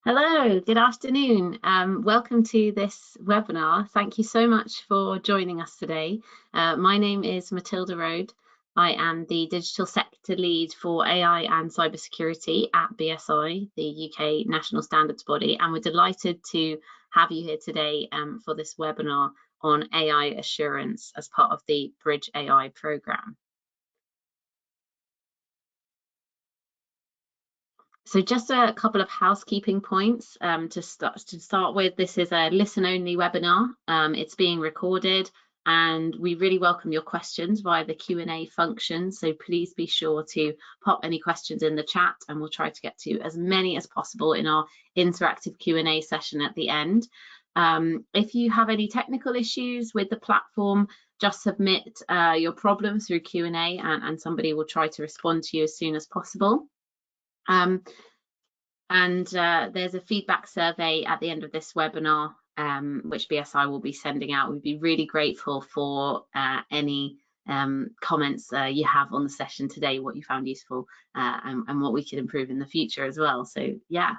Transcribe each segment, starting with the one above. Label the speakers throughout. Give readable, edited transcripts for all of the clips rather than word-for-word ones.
Speaker 1: Hello, good afternoon. Welcome to this webinar. Thank you so much for joining us today. My name is Matilda Rode. I am the Digital Sector Lead for AI and Cybersecurity at BSI, the UK National Standards Body, and we're delighted to have you here today for this webinar on AI assurance as part of the BridgeAI programme. So just a couple of housekeeping points to start with. This is a listen-only webinar. It's being recorded, and we really welcome your questions via the Q&A function. So please be sure to pop any questions in the chat, and we'll try to get to as many as possible in our interactive Q&A session at the end. If you have any technical issues with the platform, just submit your problem through Q&A, and somebody will try to respond to you as soon as possible. There's a feedback survey at the end of this webinar, which BSI will be sending out. We'd be really grateful for any comments you have on the session today, what you found useful, and what we could improve in the future as well. So yeah,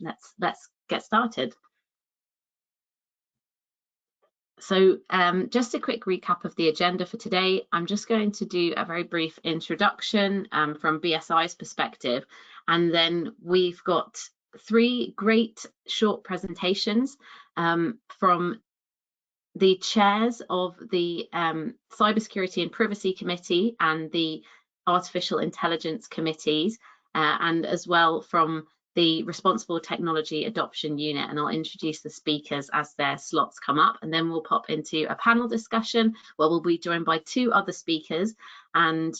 Speaker 1: let's get started. So just a quick recap of the agenda for today. I'm just going to do a very brief introduction from BSI's perspective, and then we've got three great short presentations from the chairs of the Cybersecurity and Privacy Committee and the Artificial Intelligence Committees, and as well from the Responsible Technology Adoption Unit, and I'll introduce the speakers as their slots come up, and then we'll pop into a panel discussion where we'll be joined by two other speakers and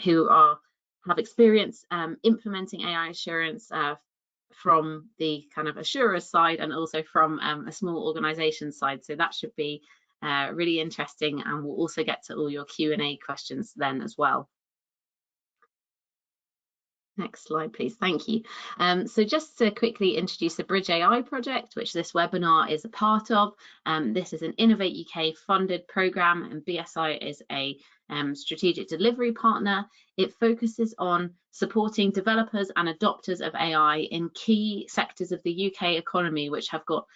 Speaker 1: who have experience implementing AI assurance from the kind of assurers side and also from a small organization side. So that should be really interesting, and we'll also get to all your Q&A questions then as well. Next slide, please. Thank you. So just to quickly introduce the BridgeAI project, which this webinar is a part of. This is an Innovate UK funded programme, and BSI is a strategic delivery partner. It focuses on supporting developers and adopters of AI in key sectors of the UK economy, which have got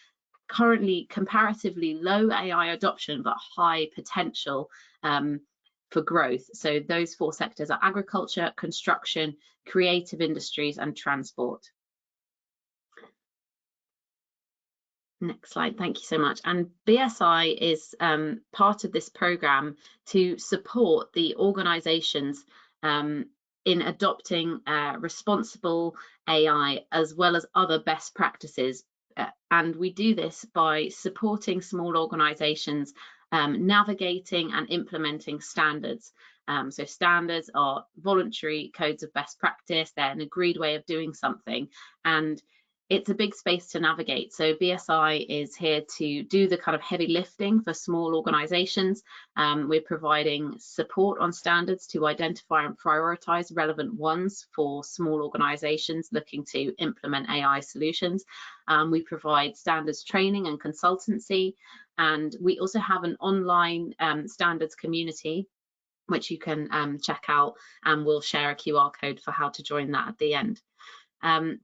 Speaker 1: currently comparatively low AI adoption, but high potential for growth. So those four sectors are agriculture, construction, creative industries, and transport. Next slide, thank you so much. And BSI is part of this programme to support the organisations in adopting responsible AI as well as other best practices. And we do this by supporting small organisations navigating and implementing standards. So standards are voluntary codes of best practice. They're an agreed way of doing something, and it's a big space to navigate. So BSI is here to do the kind of heavy lifting for small organizations. We're providing support on standards to identify and prioritize relevant ones for small organizations looking to implement AI solutions. We provide standards training and consultancy, and we also have an online standards community which you can check out, and we'll share a QR code for how to join that at the end.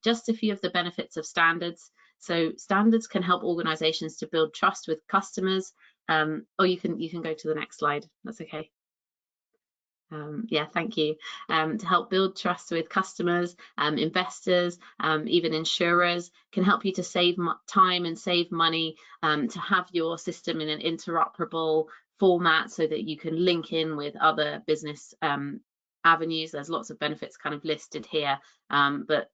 Speaker 1: Just a few of the benefits of standards. So standards can help organizations to build trust with customers. Or you can go to the next slide, that's okay. Yeah, thank you. To help build trust with customers, investors, even insurers, can help you to save time and save money, to have your system in an interoperable format so that you can link in with other business avenues. There's lots of benefits kind of listed here, but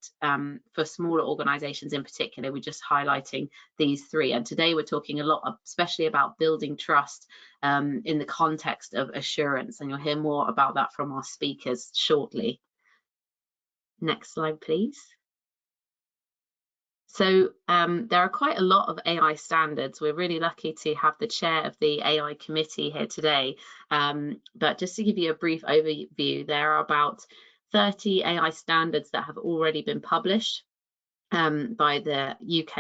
Speaker 1: for smaller organizations in particular, we're just highlighting these three. And today we're talking a lot, especially about building trust in the context of assurance, and you'll hear more about that from our speakers shortly. Next slide, please. So there are quite a lot of AI standards. We're really lucky to have the chair of the AI committee here today. But just to give you a brief overview, there are about 30 AI standards that have already been published. by the UK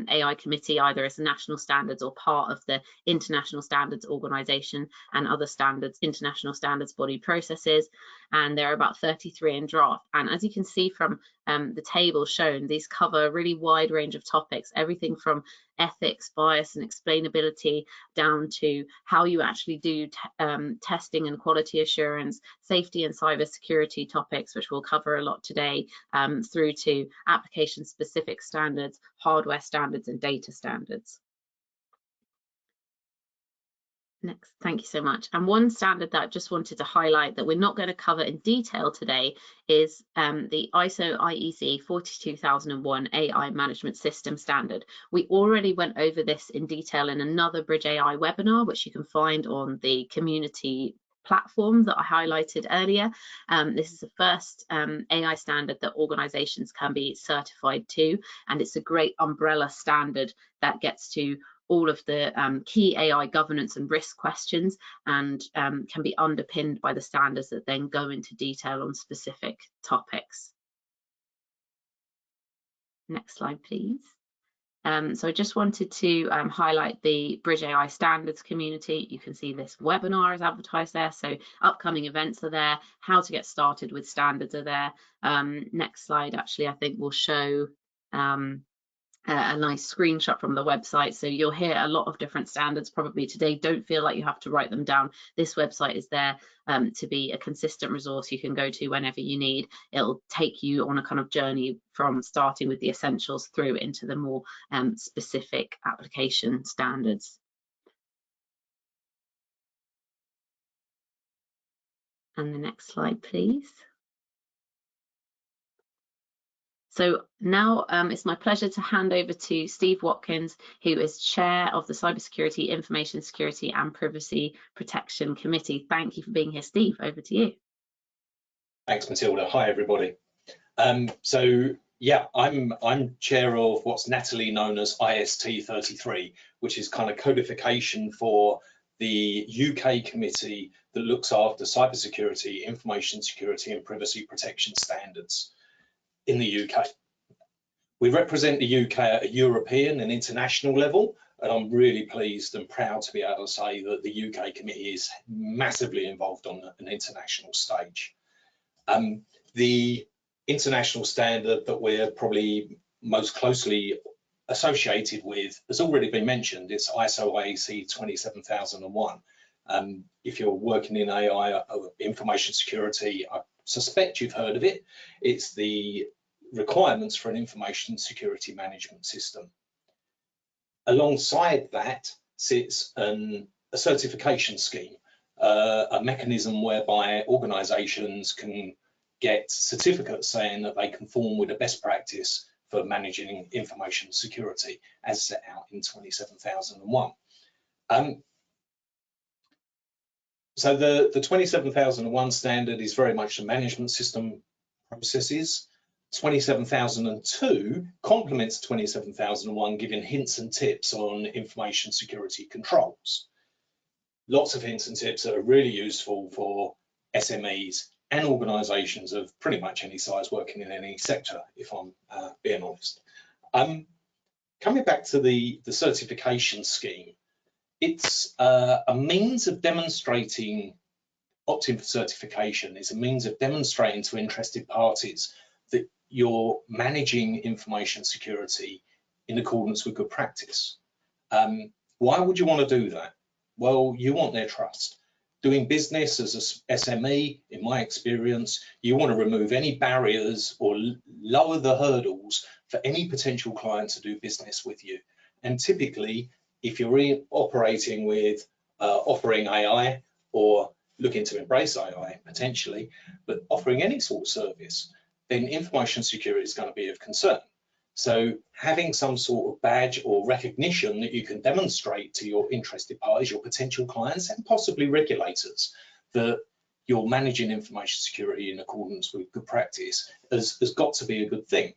Speaker 1: AI committee, either as national standards or part of the international standards organisation and other standards, international standards body processes. And there are about 33 in draft. And as you can see from the table shown, these cover a really wide range of topics, everything from ethics, bias and explainability down to how you actually do testing and quality assurance, safety and cybersecurity topics, which we'll cover a lot today, through to application specific standards, hardware standards and data standards. Next, thank you so much. And one standard that I just wanted to highlight that we're not going to cover in detail today is the ISO IEC 42001 AI Management System Standard. We already went over this in detail in another BridgeAI webinar, which you can find on the community platform that I highlighted earlier. This is the first AI standard that organizations can be certified to, and it's a great umbrella standard that gets to all of the key AI governance and risk questions, and can be underpinned by the standards that then go into detail on specific topics. Next slide, please. So I just wanted to highlight the BridgeAI standards community. You can see this webinar is advertised there, so upcoming events are there, how to get started with standards are there. Next slide actually I think will show a nice screenshot from the website. So you'll hear a lot of different standards probably today. Don't feel like you have to write them down. This website is there to be a consistent resource you can go to whenever you need. It'll take you on a kind of journey from starting with the essentials through into the more specific application standards. And the next slide, please. So now it's my pleasure to hand over to Steve Watkins, who is Chair of the Cybersecurity, Information Security and Privacy Protection Committee. Thank you for being here, Steve. Over to you.
Speaker 2: Thanks, Matilda. Hi, everybody. So yeah, I'm chair of what's nattily known as IST 33, which is kind of codification for the UK committee that looks after cybersecurity, information security and privacy protection standards in the UK. We represent the UK at a European and international level, and I'm really pleased and proud to be able to say that the UK committee is massively involved on an international stage. The international standard that we're probably most closely associated with has already been mentioned. It's ISO IEC 27001. If you're working in AI or information security, I suspect you've heard of it. It's the requirements for an information security management system. Alongside that sits a certification scheme, a mechanism whereby organizations can get certificates saying that they conform with the best practice for managing information security as set out in 27001. So the 27001 standard is very much the management system processes. 27002 complements 27001, giving hints and tips on information security controls. Lots of hints and tips that are really useful for SMEs and organisations of pretty much any size working in any sector, if I'm being honest. Coming back to the certification scheme, it's a means of demonstrating, opting for certification is a means of demonstrating to interested parties that you're managing information security in accordance with good practice. Why would you want to do that? Well, you want their trust. Doing business as a SME, in my experience, you want to remove any barriers or lower the hurdles for any potential client to do business with you. And typically, if you're operating with offering AI or looking to embrace AI potentially, but offering any sort of service, then information security is going to be of concern. So having some sort of badge or recognition that you can demonstrate to your interested parties, your potential clients, and possibly regulators that you're managing information security in accordance with good practice has got to be a good thing.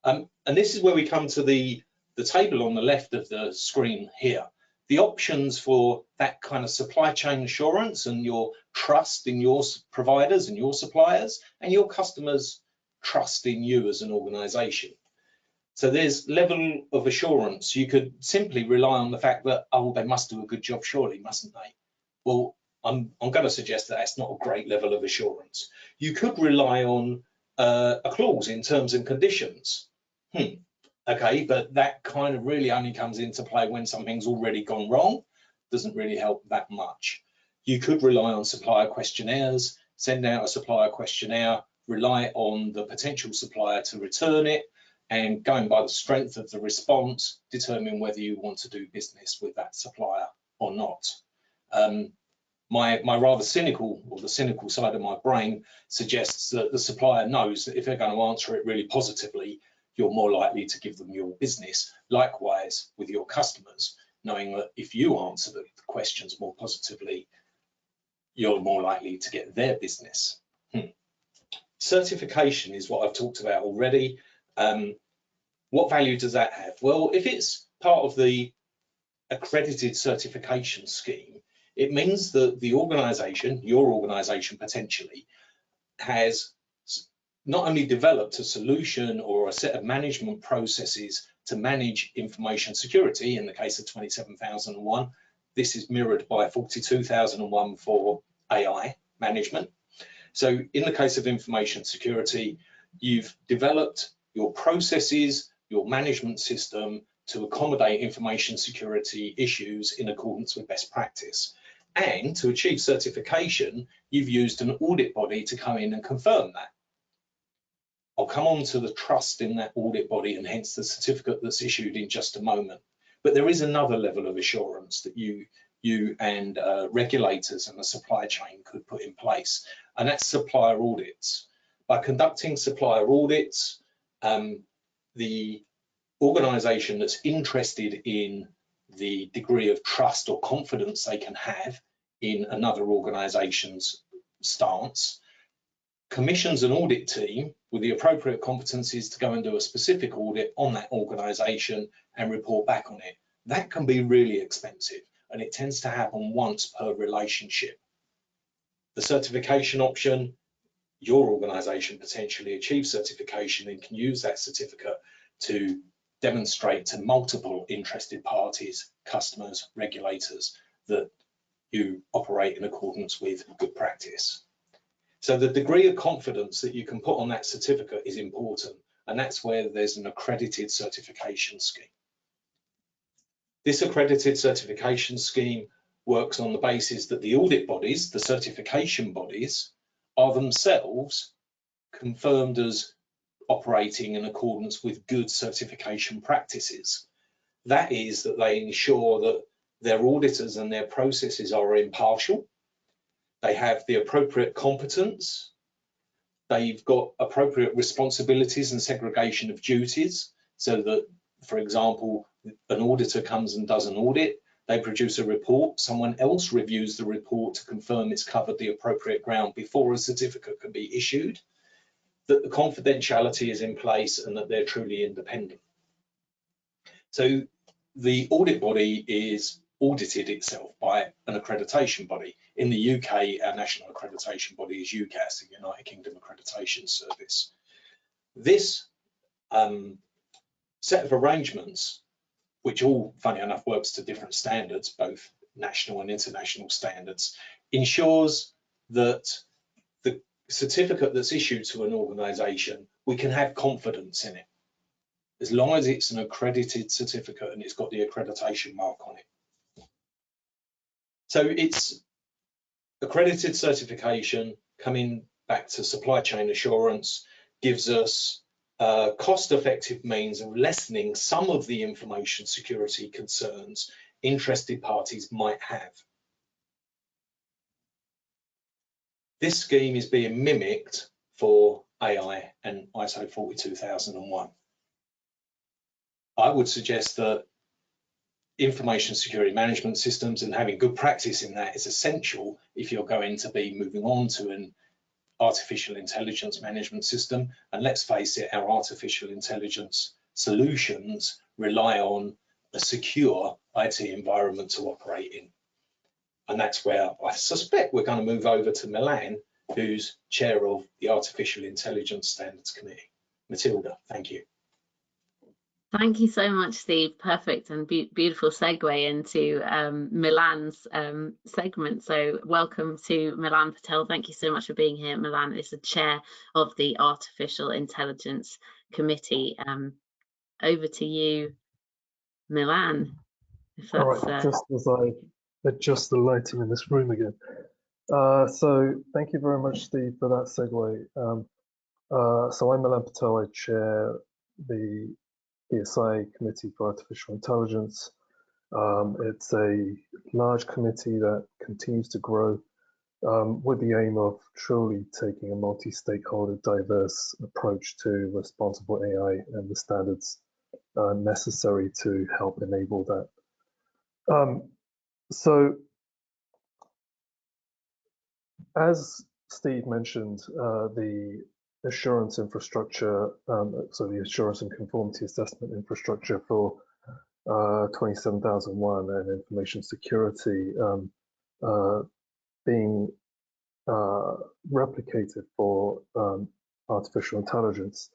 Speaker 2: And this is where we come to the table on the left of the screen here. The options for that kind of supply chain assurance and your trust in your providers and your suppliers and your customers' trust in you as an organization. So there's level of assurance. You could simply rely on the fact that, oh, they must do a good job, surely, mustn't they? Well, I'm going to suggest that that's not a great level of assurance. You could rely on a clause in terms and conditions. Okay, but that kind of really only comes into play when something's already gone wrong. Doesn't really help that much. You could rely on supplier questionnaires, send out a supplier questionnaire, rely on the potential supplier to return it, and going by the strength of the response, determine whether you want to do business with that supplier or not. My rather cynical, or the cynical side of my brain, suggests that the supplier knows that if they're going to answer it really positively, you're more likely to give them your business. Likewise with your customers, knowing that if you answer the questions more positively, you're more likely to get their business. Certification is what I've talked about already. What value does that have? Well, if it's part of the accredited certification scheme, it means that the organisation, your organisation potentially, has not only developed a solution or a set of management processes to manage information security. In the case of 27001, this is mirrored by 42001 for AI management. So in the case of information security, you've developed your processes, your management system to accommodate information security issues in accordance with best practice. And to achieve certification, you've used an audit body to come in and confirm that. I'll come on to the trust in that audit body and hence the certificate that's issued in just a moment. But there is another level of assurance that you and regulators and the supply chain could put in place, and that's supplier audits. By conducting supplier audits, the organisation that's interested in the degree of trust or confidence they can have in another organisation's stance commissions an audit team with the appropriate competencies to go and do a specific audit on that organisation and report back on it. That can be really expensive, and it tends to happen once per relationship. The certification option, your organisation potentially achieves certification and can use that certificate to demonstrate to multiple interested parties, customers, regulators, that you operate in accordance with good practice. So the degree of confidence that you can put on that certificate is important, and that's where there's an accredited certification scheme. This accredited certification scheme works on the basis that the audit bodies, the certification bodies, are themselves confirmed as operating in accordance with good certification practices. That is that they ensure that their auditors and their processes are impartial, they have the appropriate competence, they've got appropriate responsibilities and segregation of duties, so that, for example, an auditor comes and does an audit, they produce a report, someone else reviews the report to confirm it's covered the appropriate ground before a certificate can be issued, that the confidentiality is in place and that they're truly independent. So the audit body is audited itself by an accreditation body. In the UK, our national accreditation body is UCAS, the United Kingdom Accreditation Service. This set of arrangements, which all, funny enough, works to different standards, both national and international standards, ensures that the certificate that's issued to an organisation, we can have confidence in it, as long as it's an accredited certificate and it's got the accreditation mark on it. So it's accredited certification, coming back to supply chain assurance, gives us a cost-effective means of lessening some of the information security concerns interested parties might have. This scheme is being mimicked for AI and ISO 42001. I would suggest that information security management systems and having good practice in that is essential if you're going to be moving on to an artificial intelligence management system. And let's face it, our artificial intelligence solutions rely on a secure IT environment to operate in. And that's where I suspect we're going to move over to Milan, who's chair of the Artificial Intelligence Standards Committee. Matilda, thank you.
Speaker 1: Thank you so much, Steve. Perfect and beautiful segue into Milan's segment. So welcome to Milan Patel. Thank you so much for being here. Milan is the chair of the Artificial Intelligence Committee. Over to you, Milan. If
Speaker 3: All
Speaker 1: that's
Speaker 3: right, just as I adjust the lighting in this room again. So thank you very much, Steve, for that segue. So I'm Milan Patel. I chair the BSI Committee for Artificial Intelligence. It's a large committee that continues to grow with the aim of truly taking a multi-stakeholder, diverse approach to responsible AI and the standards necessary to help enable that. So as Steve mentioned, the assurance infrastructure, so the assurance and conformity assessment infrastructure for 27001 and information security being replicated for artificial intelligence.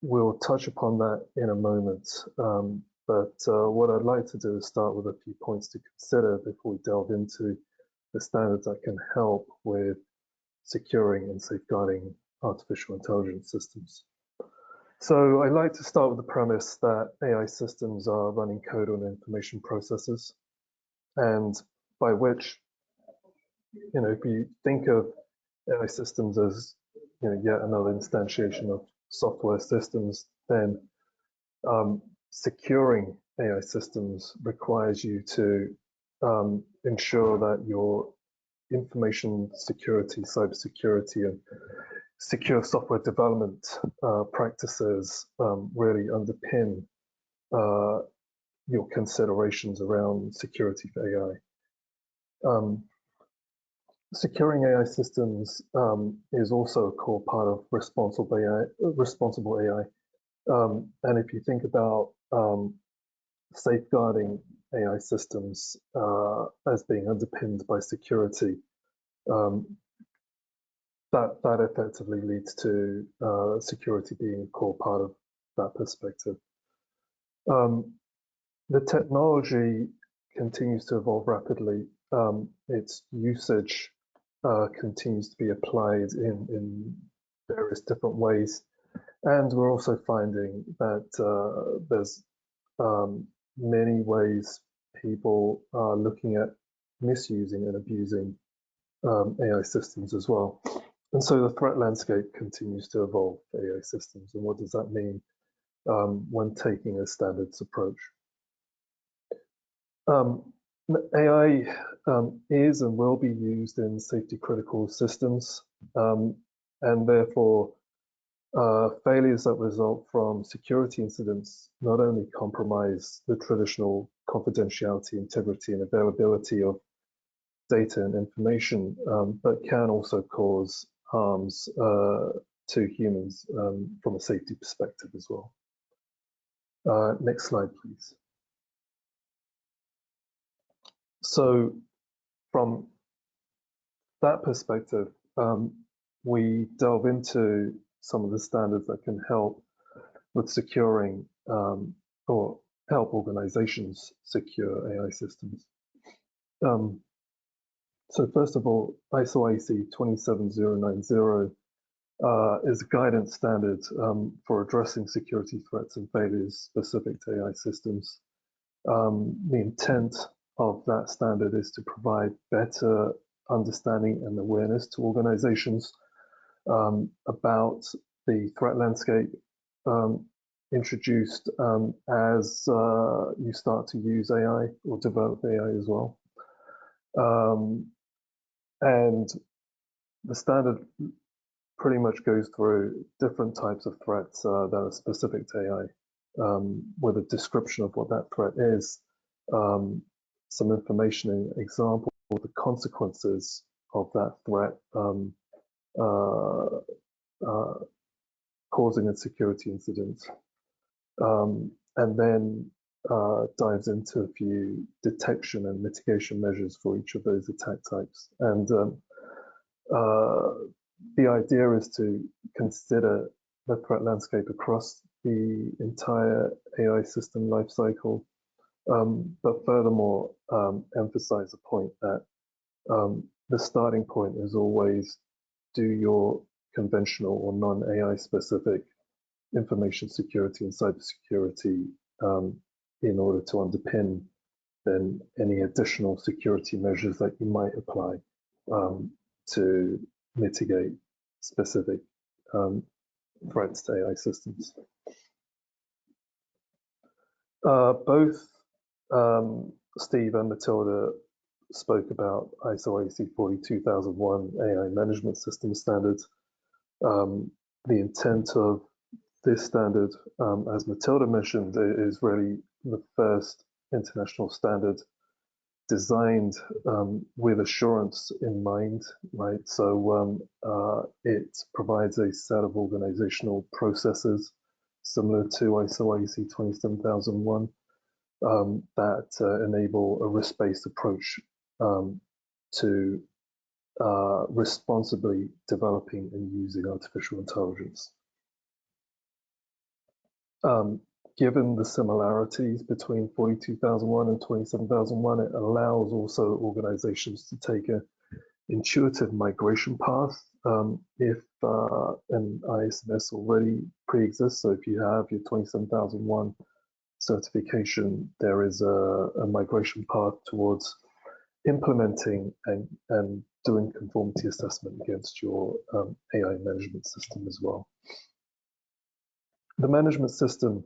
Speaker 3: We'll touch upon that in a moment, but what I'd like to do is start with a few points to consider before we delve into the standards that can help with securing and safeguarding artificial intelligence systems. So I like to start with the premise that AI systems are running code on information processors, and by which, if you think of AI systems as yet another instantiation of software systems, then securing AI systems requires you to ensure that your information security, cybersecurity, and secure software development practices really underpin your considerations around security for AI. Securing AI systems is also a core part of responsible AI. And if you think about safeguarding AI systems as being underpinned by security, that effectively leads to security being a core part of that perspective. The technology continues to evolve rapidly. Its usage continues to be applied in various different ways. And we're also finding that there's many ways people are looking at misusing and abusing AI systems as well. And so the threat landscape continues to evolve for AI systems. And what does that mean when taking a standards approach? AI is and will be used in safety critical systems, and therefore failures that result from security incidents not only compromise the traditional confidentiality, integrity, and availability of data and information, but can also cause harms to humans from a safety perspective as well. Next slide, please. So from that perspective, we delve into some of the standards that can help with securing or help organizations secure AI systems. So first of all, ISO IEC 27090 is a guidance standard for addressing security threats and failures specific to AI systems. The intent of that standard is to provide better understanding and awareness to organizations about the threat landscape introduced as you start to use AI or develop AI as well. And the standard pretty much goes through different types of threats that are specific to AI, with a description of what that threat is, some information and example of the consequences of that threat causing a security incident, and then dives into a few detection and mitigation measures for each of those attack types. And the idea is to consider the threat landscape across the entire AI system lifecycle, but furthermore, emphasize the point that the starting point is always do your conventional or non-AI specific information security and cybersecurity in order to underpin then any additional security measures that you might apply to mitigate specific threats to AI systems. Both Steve and Matilda spoke about ISO IEC 42001 AI management system standards. The intent of this standard, as Matilda mentioned, is really the first international standard designed with assurance in mind, right? So it provides a set of organizational processes similar to ISO IEC 27001 that enable a risk-based approach to responsibly developing and using artificial intelligence. Given the similarities between 42001 and 27001, it allows also organizations to take an intuitive migration path if an ISMS already pre-exists. So if you have your 27001 certification, there is a migration path towards implementing and doing conformity assessment against your AI management system as well. The management system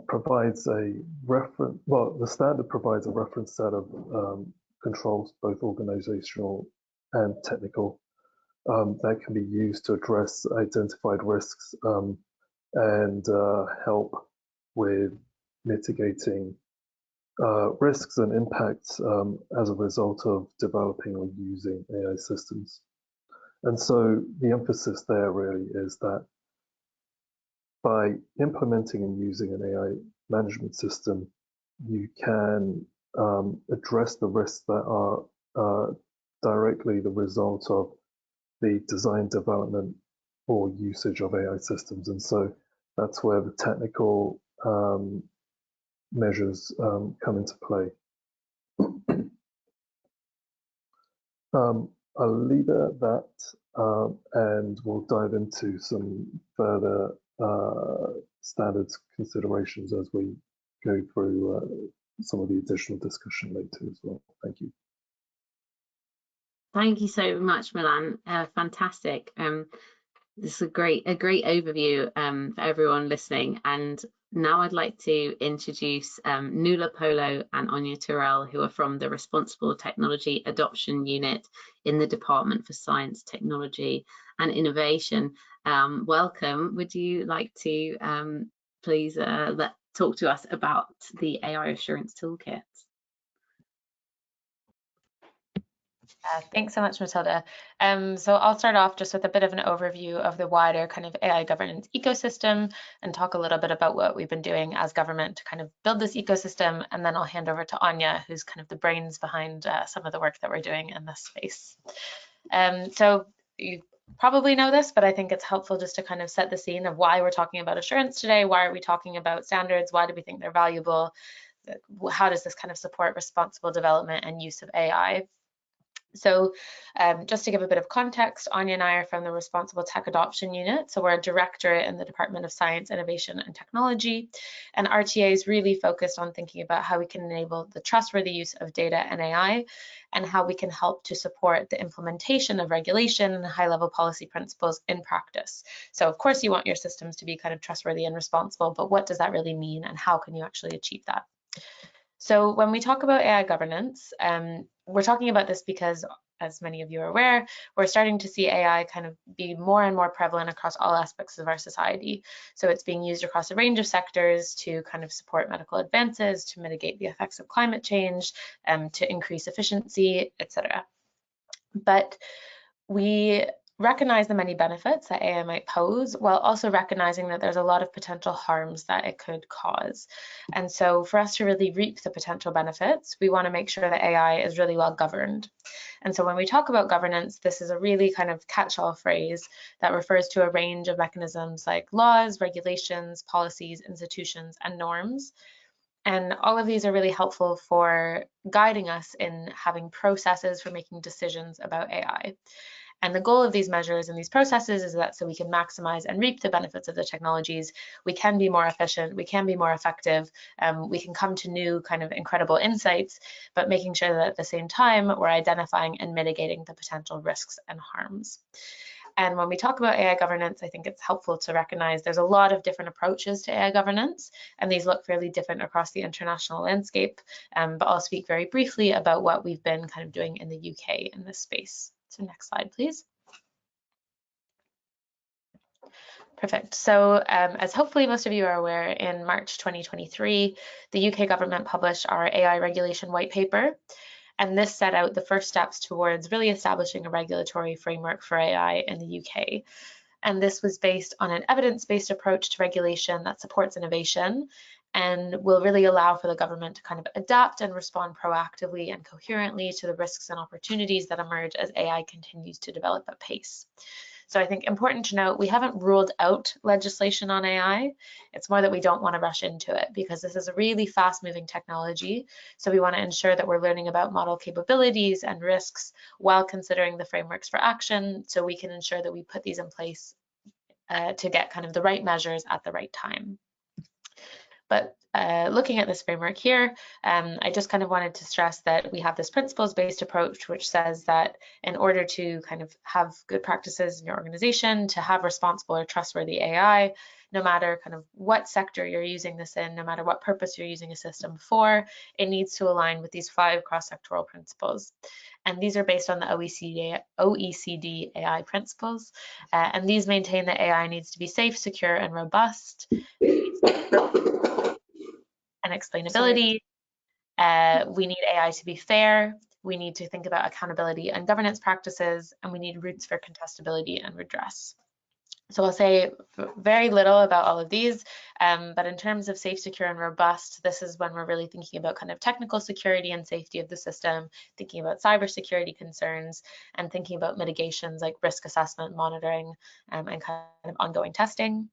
Speaker 3: provides a reference, well, the standard provides a reference set of controls, both organizational and technical, that can be used to address identified risks and help with mitigating risks and impacts as a result of developing or using AI systems. And so the emphasis there really is that by implementing and using an AI management system, you can address the risks that are directly the result of the design, development, or usage of AI systems. And so that's where the technical measures come into play. I'll leave it at that, and we'll dive into some further standards considerations as we go through some of the additional discussion later as well. Thank you.
Speaker 1: Thank you so much, Milan. Fantastic. This is a great overview for everyone listening. And now I'd like to introduce Nuala Polo and Anya Terrell, who are from the Responsible Technology Adoption Unit in the Department for Science, Technology and Innovation. Welcome. Would you like to please talk to us about the AI Assurance Toolkit?
Speaker 4: Thanks so much, Matilda. So I'll start off just with a bit of an overview of the wider kind of AI governance ecosystem and talk a little bit about what we've been doing as government to kind of build this ecosystem. And then I'll hand over to Anya, who's kind of the brains behind some of the work that we're doing in this space. So you probably know this, but I think it's helpful just to kind of set the scene of why we're talking about assurance today. Why are we talking about standards? Why do we think they're valuable? How does this kind of support responsible development and use of AI? So just to give a bit of context, Anya and I are from the Responsible Tech Adoption Unit. So we're a directorate in the Department of Science, Innovation and Technology. And RTA is really focused on thinking about how we can enable the trustworthy use of data and AI, and how we can help to support the implementation of regulation and high-level policy principles in practice. So of course you want your systems to be kind of trustworthy and responsible, but what does that really mean and how can you actually achieve that? So when we talk about AI governance, we're talking about this because, as many of you are aware, we're starting to see AI kind of be more and more prevalent across all aspects of our society. So it's being used across a range of sectors to kind of support medical advances, to mitigate the effects of climate change, to increase efficiency, etc. But we recognize the many benefits that AI might pose, while also recognizing that there's a lot of potential harms that it could cause. And so for us to really reap the potential benefits, we want to make sure that AI is really well governed. And so when we talk about governance, this is a really kind of catch-all phrase that refers to a range of mechanisms like laws, regulations, policies, institutions, and norms. And all of these are really helpful for guiding us in having processes for making decisions about AI. And the goal of these measures and these processes is that so we can maximize and reap the benefits of the technologies, we can be more efficient, we can be more effective, we can come to new kind of incredible insights, but making sure that at the same time we're identifying and mitigating the potential risks and harms. And when we talk about AI governance, I think it's helpful to recognize there's a lot of different approaches to AI governance, and these look fairly different across the international landscape. But I'll speak very briefly about what we've been kind of doing in the UK in this space. So next slide, please. Perfect. So as hopefully most of you are aware, in March 2023, the UK government published our AI regulation white paper. And this set out the first steps towards really establishing a regulatory framework for AI in the UK. And this was based on an evidence-based approach to regulation that supports innovation and will really allow for the government to kind of adapt and respond proactively and coherently to the risks and opportunities that emerge as AI continues to develop at pace. So I think important to note, we haven't ruled out legislation on AI. It's more that we don't want to rush into it because this is a really fast moving technology. So we want to ensure that we're learning about model capabilities and risks while considering the frameworks for action, so we can ensure that we put these in place to get kind of the right measures at the right time. But looking at this framework here, I just kind of wanted to stress that we have this principles-based approach, which says that in order to kind of have good practices in your organization, to have responsible or trustworthy AI, no matter kind of what sector you're using this in, no matter what purpose you're using a system for, it needs to align with these 5 cross-sectoral principles. And these are based on the OECD AI principles. And these maintain that AI needs to be safe, secure, and robust. And explainability. We need AI to be fair. We need to think about accountability and governance practices, and we need routes for contestability and redress. So I'll say very little about all of these, but in terms of safe, secure, and robust, this is when we're really thinking about kind of technical security and safety of the system, thinking about cybersecurity concerns, and thinking about mitigations like risk assessment, monitoring, and kind of ongoing testing.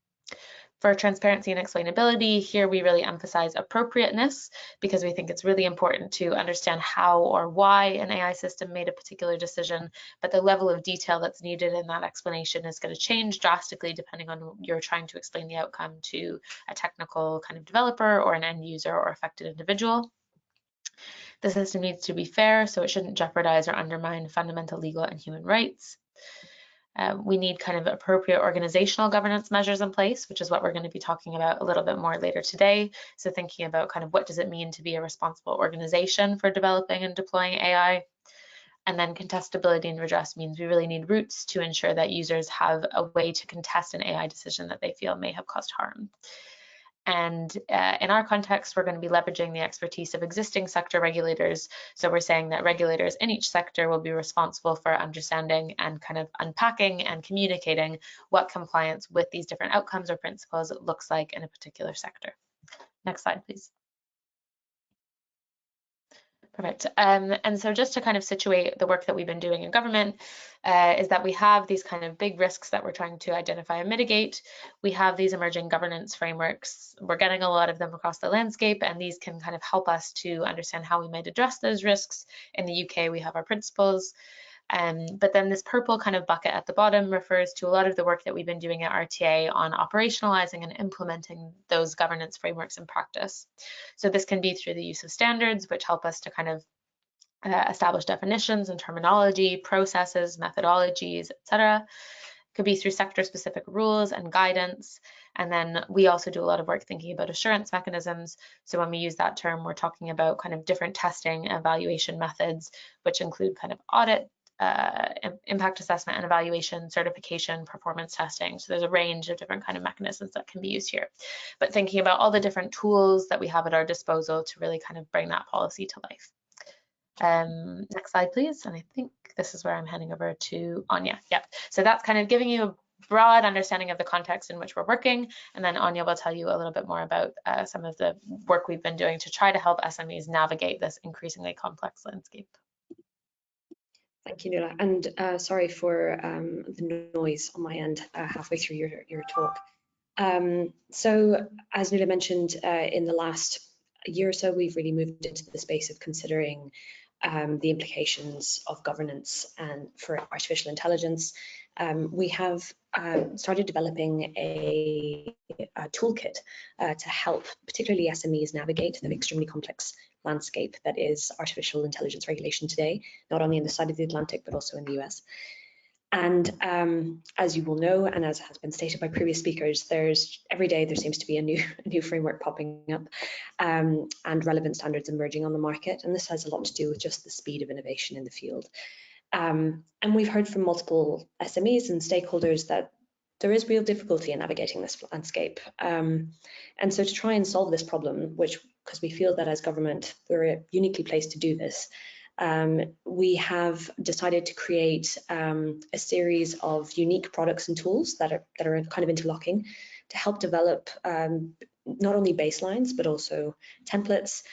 Speaker 4: For transparency and explainability, here we really emphasize appropriateness because we think it's really important to understand how or why an AI system made a particular decision, but the level of detail that's needed in that explanation is going to change drastically depending on you're trying to explain the outcome to a technical kind of developer or an end user or affected individual. The system needs to be fair, so it shouldn't jeopardize or undermine fundamental legal and human rights. We need kind of appropriate organizational governance measures in place, which is what we're going to be talking about a little bit more later today. So thinking about kind of what does it mean to be a responsible organization for developing and deploying AI. And then contestability and redress means we really need routes to ensure that users have a way to contest an AI decision that they feel may have caused harm. And in our context, we're going to be leveraging the expertise of existing sector regulators. So we're saying that regulators in each sector will be responsible for understanding and kind of unpacking and communicating what compliance with these different outcomes or principles looks like in a particular sector. Next slide, please. Perfect. And so just to kind of situate the work that we've been doing in government is that we have these kind of big risks that we're trying to identify and mitigate. We have these emerging governance frameworks. We're getting a lot of them across the landscape, and these can kind of help us to understand how we might address those risks. In the UK, we have our principles. But then this purple kind of bucket at the bottom refers to a lot of the work that we've been doing at RTA on operationalizing and implementing those governance frameworks in practice. So this can be through the use of standards, which help us to kind of establish definitions and terminology, processes, methodologies, etc. Could be through sector-specific rules and guidance. And then we also do a lot of work thinking about assurance mechanisms. So when we use that term, we're talking about kind of different testing and evaluation methods, which include kind of audit, impact assessment and evaluation, certification, performance testing. So there's a range of different kind of mechanisms that can be used here. But thinking about all the different tools that we have at our disposal to really kind of bring that policy to life. Next slide, please. And I think this is where I'm handing over to Anya. Yep. So that's kind of giving you a broad understanding of the context in which we're working. And then Anya will tell you a little bit more about some of the work we've been doing to try to help SMEs navigate this increasingly complex landscape.
Speaker 5: Thank you, Nuala, and sorry for the noise on my end halfway through your talk. So, as Nuala mentioned, in the last year or so, we've really moved into the space of considering the implications of governance and for artificial intelligence. We have started developing a toolkit to help particularly SMEs navigate the extremely complex landscape that is artificial intelligence regulation today, not only in the side of the Atlantic, but also in the US. And as you will know, and as has been stated by previous speakers, every day there seems to be a new framework popping up and relevant standards emerging on the market. And this has a lot to do with just the speed of innovation in the field. And we've heard from multiple SMEs and stakeholders that there is real difficulty in navigating this landscape. And so to try and solve this problem, because we feel that as government, we're uniquely placed to do this, we have decided to create a series of unique products and tools that are kind of interlocking to help develop not only baselines, but also templates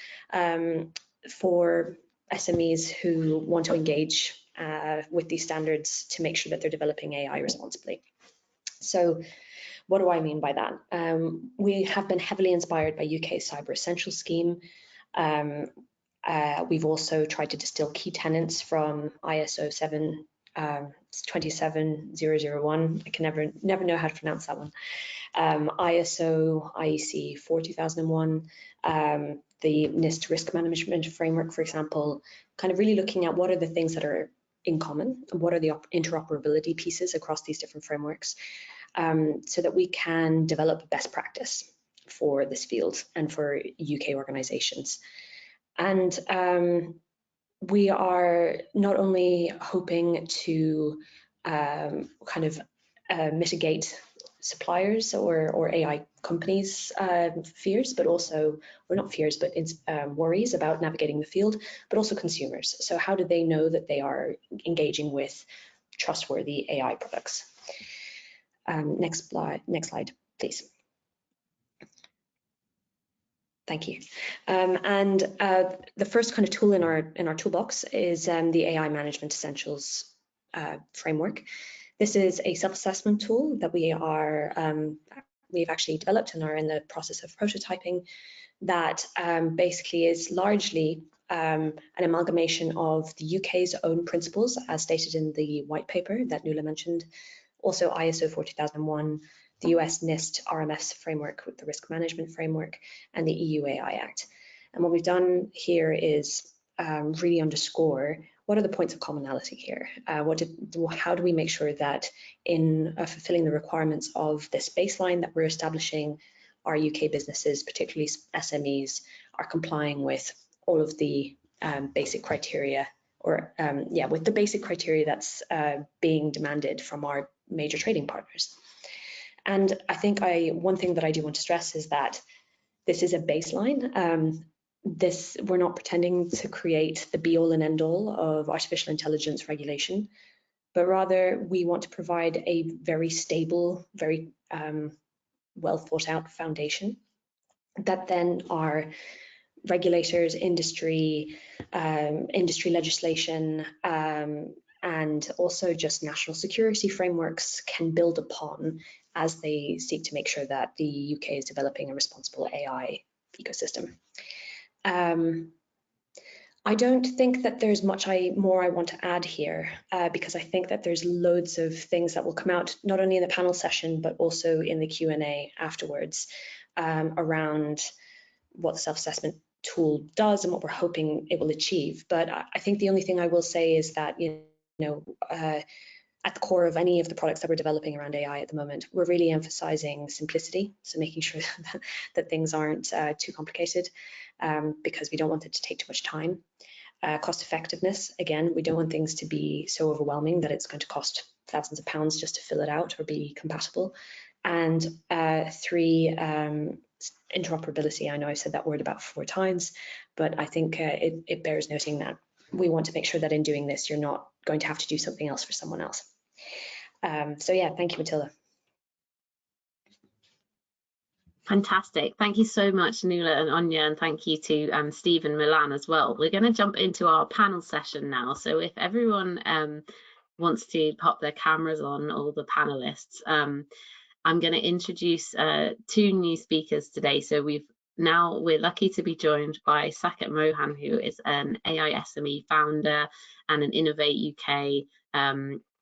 Speaker 5: for SMEs who want to engage with these standards to make sure that they're developing AI responsibly. So what do I mean by that? We have been heavily inspired by UK's Cyber Essentials scheme. We've also tried to distill key tenets from ISO 27001. I can never know how to pronounce that one. ISO IEC 42001, the NIST risk management framework, for example, kind of really looking at what are the things that are in common, what are the interoperability pieces across these different frameworks, so that we can develop best practice for this field and for UK organisations. And we are not only hoping to kind of mitigate suppliers or AI companies' fears, but also, or not fears, but worries about navigating the field, but also consumers. So how do they know that they are engaging with trustworthy AI products? Next slide, please. Thank you. And the first kind of tool in our toolbox is the AI Management Essentials framework. This is a self-assessment tool that we've actually developed and are in the process of prototyping that basically is largely an amalgamation of the UK's own principles as stated in the white paper that Nuala mentioned, also ISO 42001, the US NIST RMS framework with the risk management framework, and the EU AI Act. And what we've done here is really underscore what are the points of commonality here? How do we make sure that in fulfilling the requirements of this baseline that we're establishing, our UK businesses, particularly SMEs, are complying with all of the basic criteria, or with the basic criteria that's being demanded from our major trading partners. And I think one thing that I do want to stress is that this is a baseline. We're not pretending to create the be-all and end-all of artificial intelligence regulation, but rather we want to provide a very stable, very well thought out foundation that then our regulators, industry legislation, and also just national security frameworks can build upon as they seek to make sure that the UK is developing a responsible AI ecosystem. I don't think that there's much more I want to add here because I think that there's loads of things that will come out not only in the panel session but also in the Q&A afterwards around what the self-assessment tool does and what we're hoping it will achieve. But I think the only thing I will say is that at the core of any of the products that we're developing around AI at the moment, we're really emphasizing simplicity, so making sure that things aren't too complicated because we don't want it to take too much time. Cost effectiveness, again, we don't want things to be so overwhelming that it's going to cost thousands of pounds just to fill it out or be compatible. And 3, interoperability. I know I've said that word about 4 times, but I think it bears noting that we want to make sure that in doing this, you're not going to have to do something else for someone else. So yeah, thank you, Matilda.
Speaker 1: Fantastic. Thank you so much, Nuala and Anya, and thank you to Steve and Milan as well. We're going to jump into our panel session now. So if everyone wants to pop their cameras on, all the panelists, I'm going to introduce two new speakers today. So we're lucky to be joined by Saket Mohan, who is an AI SME founder and an Innovate UK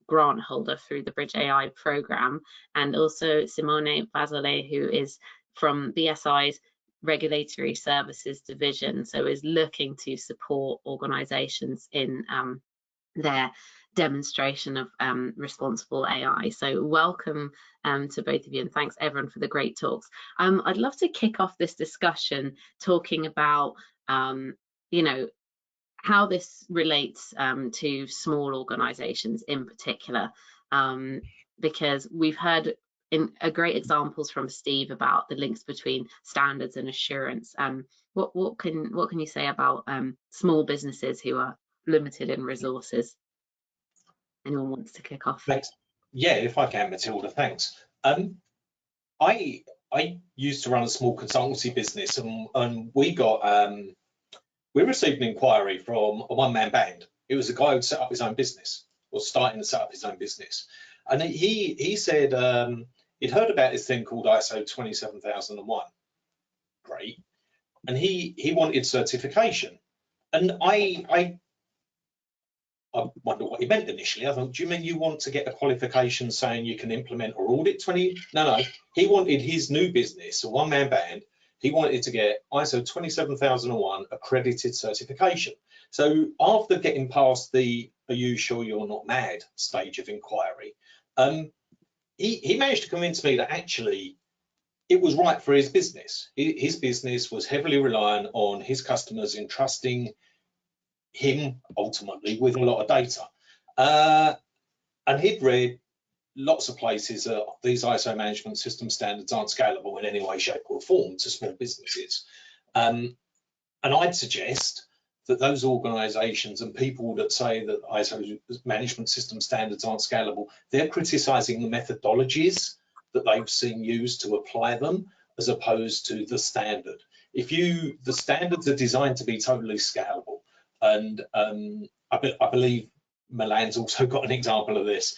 Speaker 1: grant holder through the BridgeAI program, and also Simone Basile, who is from BSI's Regulatory Services Division, so is looking to support organisations in their demonstration of responsible AI. So welcome to both of you, and thanks everyone for the great talks. I'd love to kick off this discussion talking about you know, how this relates to small organisations in particular, because we've heard great examples from Steve about the links between standards and assurance. What can you say about small businesses who are limited in resources? Anyone wants to kick off?
Speaker 2: Thanks. Yeah, if I can, Matilda, thanks. I used to run a small consultancy business, and we received an inquiry from a one-man band. It was a guy who'd set up his own business, or starting to set up his own business, and he said he'd heard about this thing called ISO 27001. Great. And he wanted certification. And I wonder what he meant initially. I thought, do you mean you want to get a qualification saying you can implement or audit 20? No. He wanted his new business, a one-man band. He wanted to get ISO 27001 accredited certification. So after getting past the "are you sure you're not mad" stage of inquiry, he managed to convince me that actually it was right for his business. His business was heavily reliant on his customers entrusting him ultimately with a lot of data. And he'd read lots of places that these ISO management system standards aren't scalable in any way, shape or form to small businesses. And I'd suggest that those organizations and people that say that ISO management system standards aren't scalable, they're criticizing the methodologies that they've seen used to apply them, as opposed to the standard. The standards are designed to be totally scalable. And I believe Milan's also got an example of this.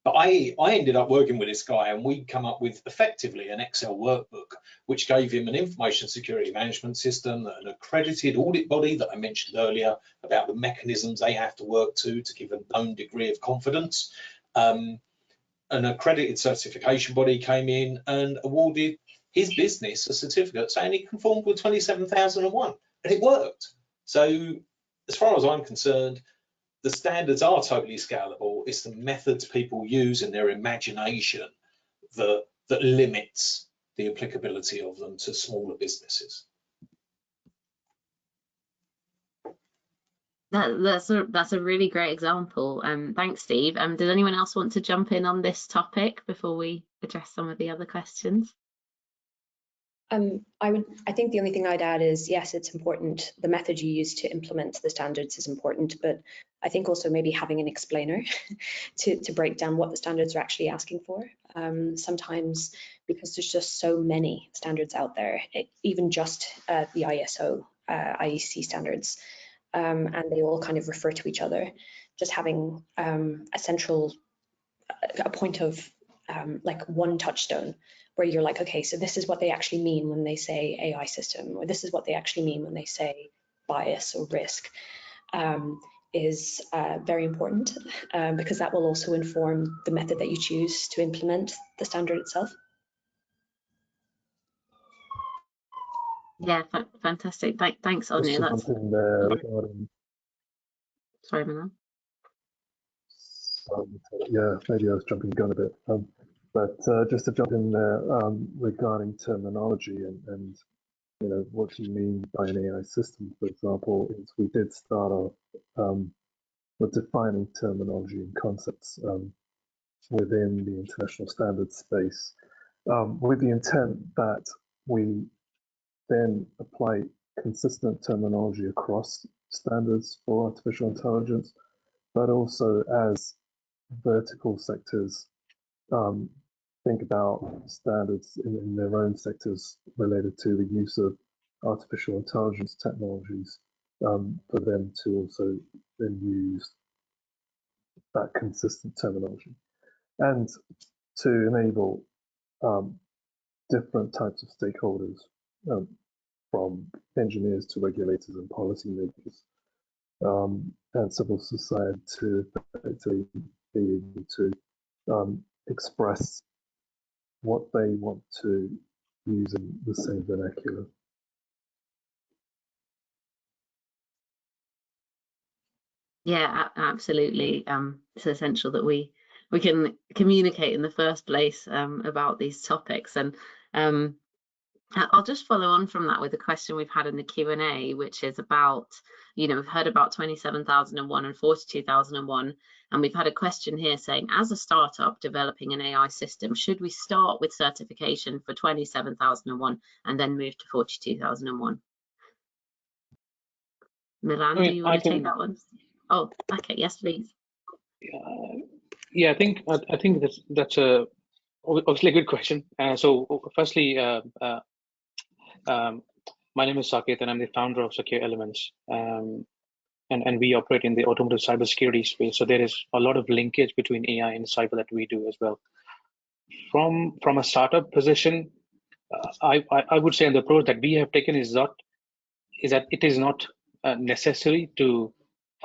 Speaker 2: But I ended up working with this guy, and we'd come up with effectively an Excel workbook, which gave him an information security management system, an accredited audit body that I mentioned earlier about the mechanisms they have to work to give a known degree of confidence. An accredited certification body came in and awarded his business a certificate saying he conformed with 27001, and it worked. So as far as I'm concerned, the standards are totally scalable. It's the methods people use and their imagination that limits the applicability of them to smaller businesses.
Speaker 1: That's a really great example. Thanks, Steve. Does anyone else want to jump in on this topic before we address some of the other questions?
Speaker 5: I think the only thing I'd add is, yes, it's important. The method you use to implement the standards is important, but I think also maybe having an explainer to break down what the standards are actually asking for. Sometimes, because there's just so many standards out there, even just the ISO, IEC standards, and they all kind of refer to each other, just having a point of like one touchstone where you're like, okay, so this is what they actually mean when they say AI system, or this is what they actually mean when they say bias or risk, is very important, because that will also inform the method that you choose to implement the standard itself.
Speaker 1: Yeah, fantastic. Thanks, Anya.
Speaker 3: Just something there regarding...
Speaker 1: Sorry, Milan.
Speaker 3: Yeah, maybe I was jumping the gun a bit. But just to jump in there regarding terminology and you know, what do you mean by an AI system, for example, is we did start off with defining terminology and concepts within the international standards space, with the intent that we then apply consistent terminology across standards for artificial intelligence, but also as vertical sectors think about standards in their own sectors related to the use of artificial intelligence technologies, for them to also then use that consistent terminology, and to enable different types of stakeholders, from engineers to regulators and policymakers, and civil society, to effectively be able to express what they want to use in the same vernacular.
Speaker 1: Yeah, absolutely. It's essential that we can communicate in the first place about these topics. And I'll just follow on from that with a question we've had in the Q&A, which is about, we've heard about 27001 and 42001, and we've had a question here saying, as a startup developing an AI system, should we start with certification for 27001 and then move to 42001? Milan, do you want to take that one? Oh, okay, yes, please.
Speaker 6: Yeah, I think that's a obviously a good question. So firstly, my name is Saket, and I'm the founder of Secure Elements, and we operate in the automotive cybersecurity space. So there is a lot of linkage between AI and cyber that we do as well. From a startup position, I would say the approach that we have taken is that it is not necessary to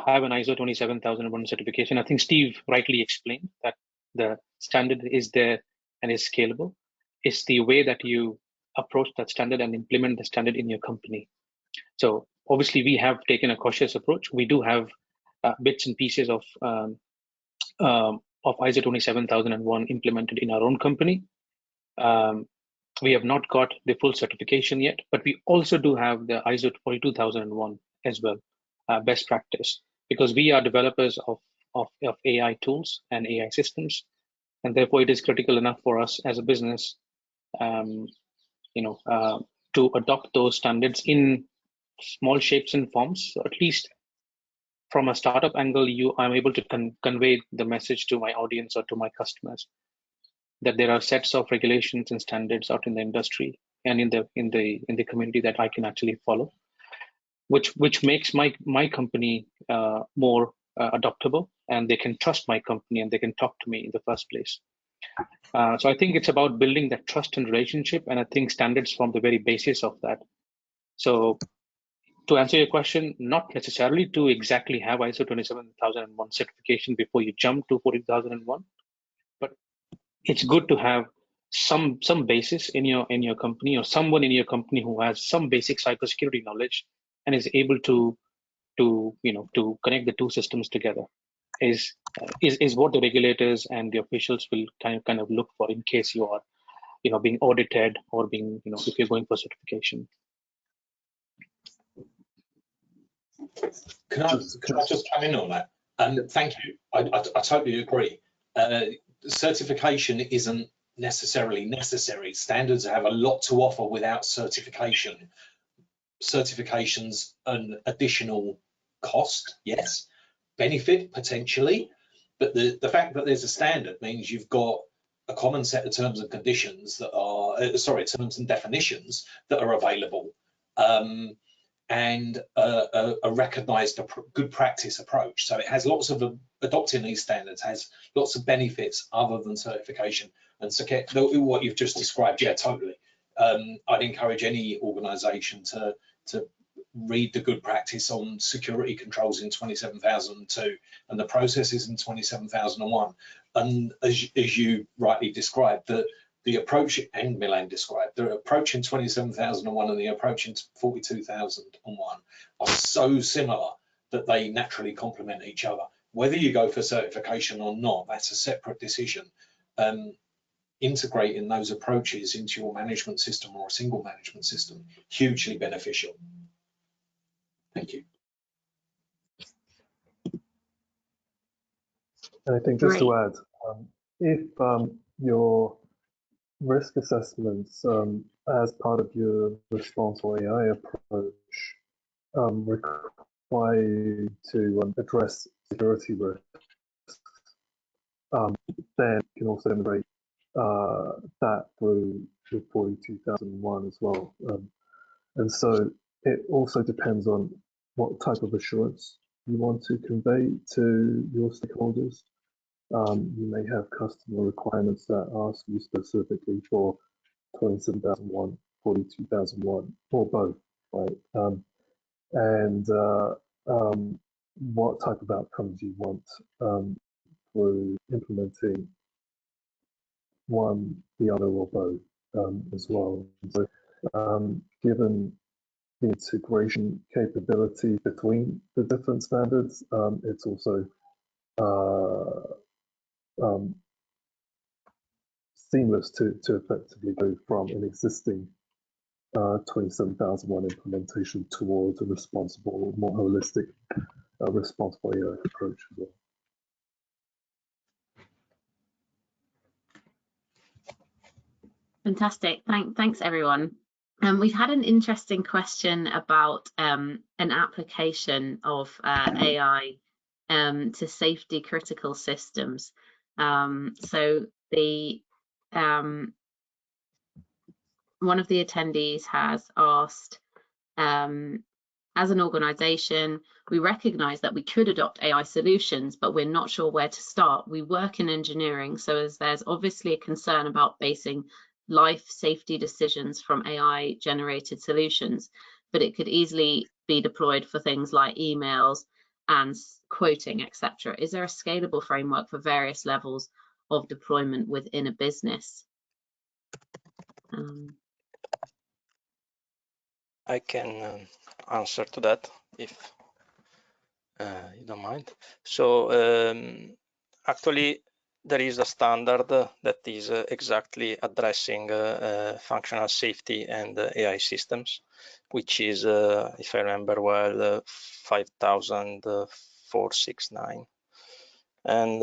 Speaker 6: have an ISO 27001 certification. I think Steve rightly explained that the standard is there and is scalable. It's the way that you approach that standard and implement the standard in your company. So obviously we have taken a cautious approach. We do have bits and pieces of ISO 27001 implemented in our own company. We have not got the full certification yet, but we also do have the ISO 42001 as well, best practice, because we are developers of AI tools and AI systems, and therefore it is critical enough for us as a business, to adopt those standards in small shapes and forms. So at least from a startup angle, I'm able to convey the message to my audience or to my customers that there are sets of regulations and standards out in the industry and in the community that I can actually follow, which makes my company more adoptable, and they can trust my company and they can talk to me in the first place. So I think it's about building that trust and relationship, and I think standards form the very basis of that. So to answer your question, not necessarily to exactly have ISO 27001 certification before you jump to 40001, but it's good to have some basis in your company, or someone in your company who has some basic cybersecurity knowledge and is able to connect the two systems together. Is what the regulators and the officials will kind of look for in case you are being audited, or being if you're going for certification.
Speaker 2: Can I just come in on that? Thank you. I totally agree. Certification isn't necessarily necessary. Standards have a lot to offer without certification. Certification's an additional cost, yes. Benefit potentially, but the fact that there's a standard means you've got a common set of terms and conditions that are terms and definitions that are available, and a recognized good practice approach. So it has lots of adopting these standards has lots of benefits other than certification. And so what you've just described, yeah, totally. I'd encourage any organization to read the good practice on security controls in 27002 and the processes in 27001. And as you rightly described, the approach, and Milan described, the approach in 27001 and the approach in 42001 are so similar that they naturally complement each other. Whether you go for certification or not, that's a separate decision. Integrating those approaches into your management system or a single management system, hugely beneficial. Thank you.
Speaker 3: And I think just to add, if your risk assessments as part of your responsible AI approach require you to address security risks, then you can also demonstrate that through with 42001 as well. And so it also depends on what type of assurance you want to convey to your stakeholders. You may have customer requirements that ask you specifically for 27001, 42001, or both, right? And what type of outcomes you want through implementing one, the other, or both as well. So, given the integration capability between the different standards, it's also seamless to effectively go from an existing 27001 implementation towards a responsible, more holistic, responsible AI approach as well.
Speaker 1: Fantastic. Thanks, everyone. We've had an interesting question about an application of AI to safety critical systems. So the one of the attendees has asked, as an organization, we recognize that we could adopt AI solutions, but we're not sure where to start. We work in engineering, so as there's obviously a concern about basing life safety decisions from AI generated solutions, but it could easily be deployed for things like emails and quoting, etc. Is there a scalable framework for various levels of deployment within a business?
Speaker 7: I can answer to that if you don't mind. So actually, there is a standard that is exactly addressing functional safety and AI systems, which is, if I remember well, 5469. And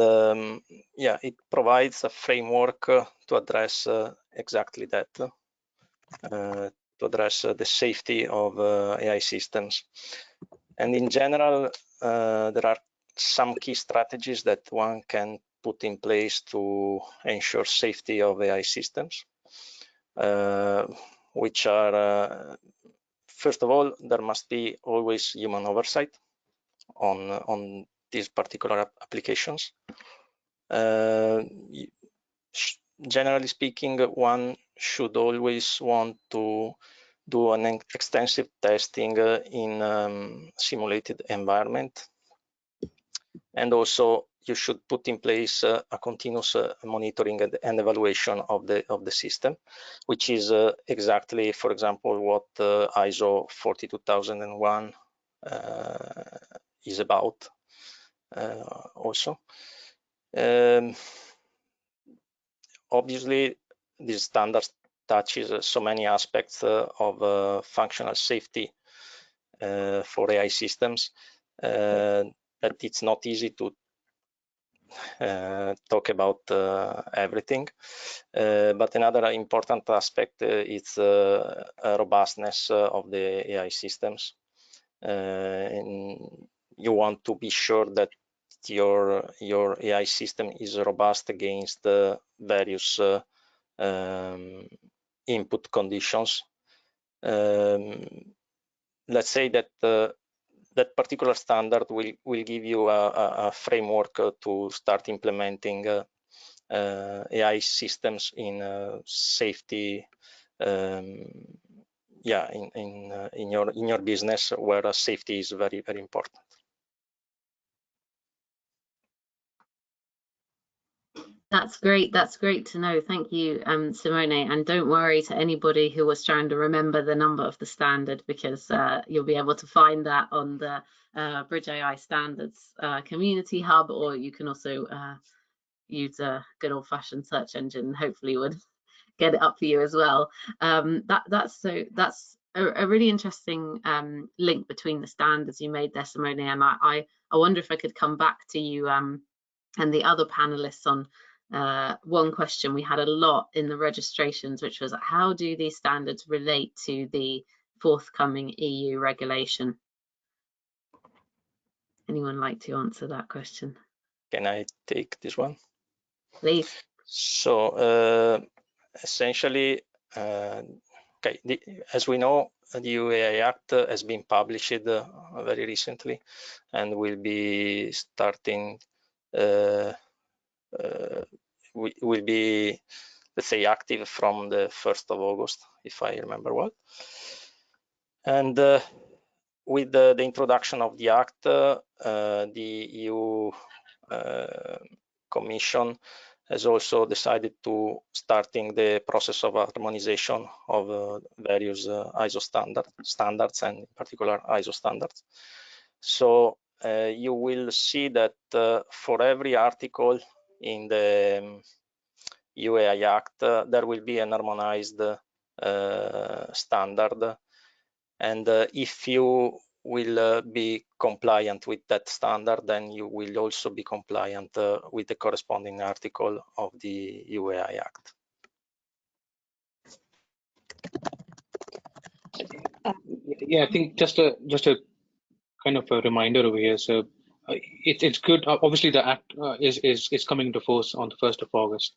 Speaker 7: yeah, it provides a framework to address exactly that, to address the safety of AI systems. And in general, there are some key strategies that one can put in place to ensure safety of AI systems, which are, first of all, there must be always human oversight on these particular applications. Generally speaking, one should always want to do an extensive testing in simulated environment. And also you should put in place a continuous monitoring and evaluation of the system, which is exactly, for example, what ISO 42001 is about also. Obviously, this standard touches so many aspects of functional safety for AI systems that it's not easy to talk about everything. But another important aspect is robustness of the AI systems. And you want to be sure that your AI system is robust against the various input conditions. Let's say that that particular standard will give you a framework to start implementing AI systems in safety, yeah, in your business, where safety is very, very important.
Speaker 1: That's great. That's great to know. Thank you, Simone. And don't worry to anybody who was trying to remember the number of the standard, because you'll be able to find that on the BridgeAI standards community hub, or you can also use a good old-fashioned search engine. Hopefully would get it up for you as well. That's a really interesting link between the standards you made there, Simone. And I wonder if I could come back to you and the other panelists on one question we had a lot in the registrations, which was, how do these standards relate to the forthcoming EU regulation? Anyone like to answer that question?
Speaker 7: Can I take this one?
Speaker 1: Please.
Speaker 7: So essentially, okay, as we know, the EU AI Act has been published very recently and will be starting, will be, let's say, active from the 1st of August, if I remember well. And with the introduction of the Act, the EU Commission has also decided to starting the process of harmonization of various ISO standards and in particular ISO standards. So you will see that for every article in the EU AI Act, there will be an harmonized standard. And if you will be compliant with that standard, then you will also be compliant with the corresponding article of the EU AI Act.
Speaker 6: Yeah, I think just a kind of a reminder over here. So it's good. Obviously, the act is coming into force on the 1st of August.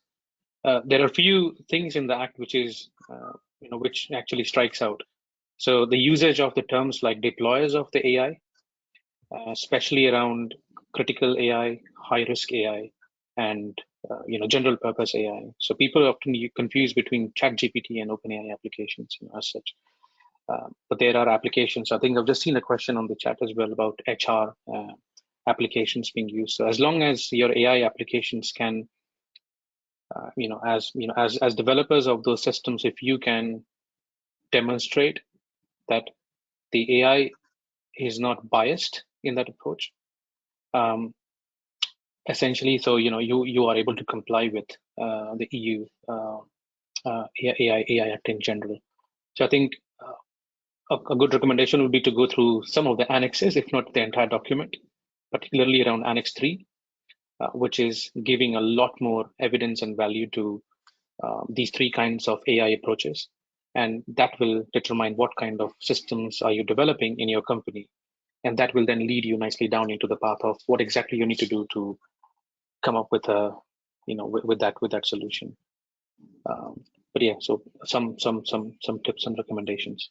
Speaker 6: There are a few things in the act which is which actually strikes out. So the usage of the terms like deployers of the AI, especially around critical AI, high-risk AI, and general purpose AI. So people often confuse between ChatGPT and OpenAI applications as such. But there are applications. I think I've just seen a question on the chat as well about HR applications being used. So as long as your AI applications can, as developers of those systems, if you can demonstrate that the AI is not biased in that approach, essentially, so you are able to comply with the EU AI Act in general. So I think a good recommendation would be to go through some of the annexes, if not the entire document, particularly around Annex 3, which is giving a lot more evidence and value to these three kinds of AI approaches. And that will determine what kind of systems are you developing in your company. And that will then lead you nicely down into the path of what exactly you need to do to come up with a, with that solution. But yeah, so some tips and recommendations.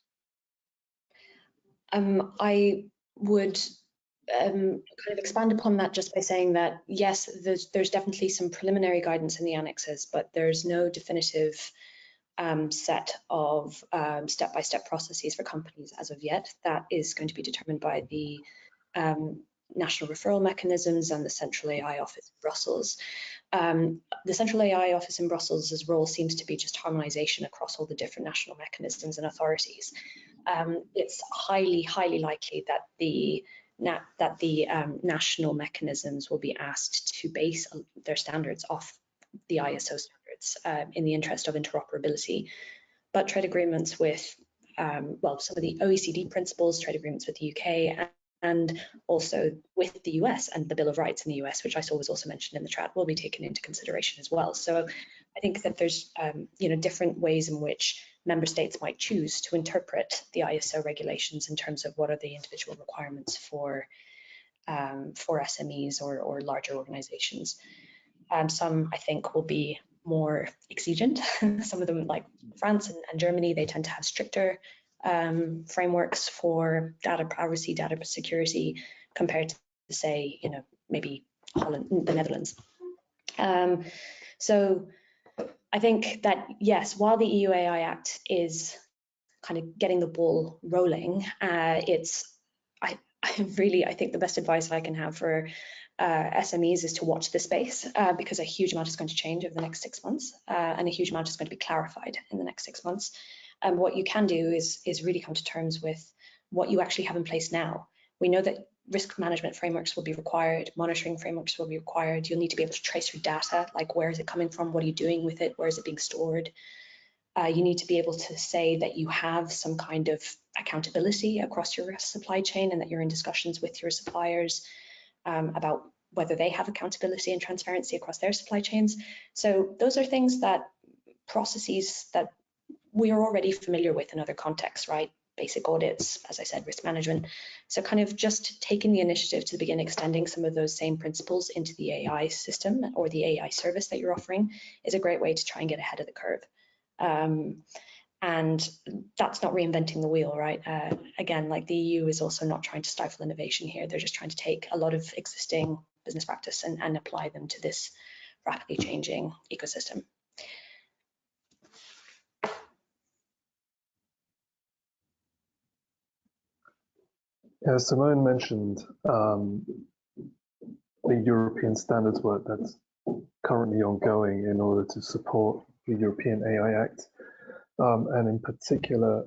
Speaker 5: I would kind of expand upon that just by saying that, yes, there's definitely some preliminary guidance in the annexes, but there's no definitive set of step-by-step processes for companies as of yet. That is going to be determined by the national referral mechanisms and the Central AI Office in Brussels. The Central AI Office in Brussels' role seems to be just harmonization across all the different national mechanisms and authorities. It's highly likely that the national mechanisms will be asked to base their standards off the ISO standards in the interest of interoperability. But trade agreements with, well, some of the OECD principles, trade agreements with the UK, and also with the US and the Bill of Rights in the US, which I saw was also mentioned in the chat, will be taken into consideration as well. So I think that there's different ways in which member states might choose to interpret the ISO regulations in terms of what are the individual requirements for SMEs or larger organizations. Some, I think, will be more exigent. Some of them, like France and Germany, they tend to have stricter frameworks for data privacy, data security, compared to, say, maybe Holland, the Netherlands. So I think that, yes, while the EU AI Act is kind of getting the ball rolling, I think the best advice I can have for SMEs is to watch this space because a huge amount is going to change over the next 6 months and a huge amount is going to be clarified in the next 6 months. And what you can do is really come to terms with what you actually have in place now. We know that risk management frameworks will be required, monitoring frameworks will be required. You'll need to be able to trace your data, like where is it coming from, what are you doing with it, where is it being stored. You need to be able to say that you have some kind of accountability across your supply chain and that you're in discussions with your suppliers about whether they have accountability and transparency across their supply chains. So those are things, that processes that we are already familiar with in other contexts, right? basic audits, as I said, risk management. So kind of just taking the initiative to begin extending some of those same principles into the AI system or the AI service that you're offering is a great way to try and get ahead of the curve. And that's not reinventing the wheel, right? Again, like the EU is also not trying to stifle innovation here. They're just trying to take a lot of existing business practice and apply them to this rapidly changing ecosystem.
Speaker 3: Yeah, Simone mentioned the European standards work that's currently ongoing in order to support the European AI Act, and in particular,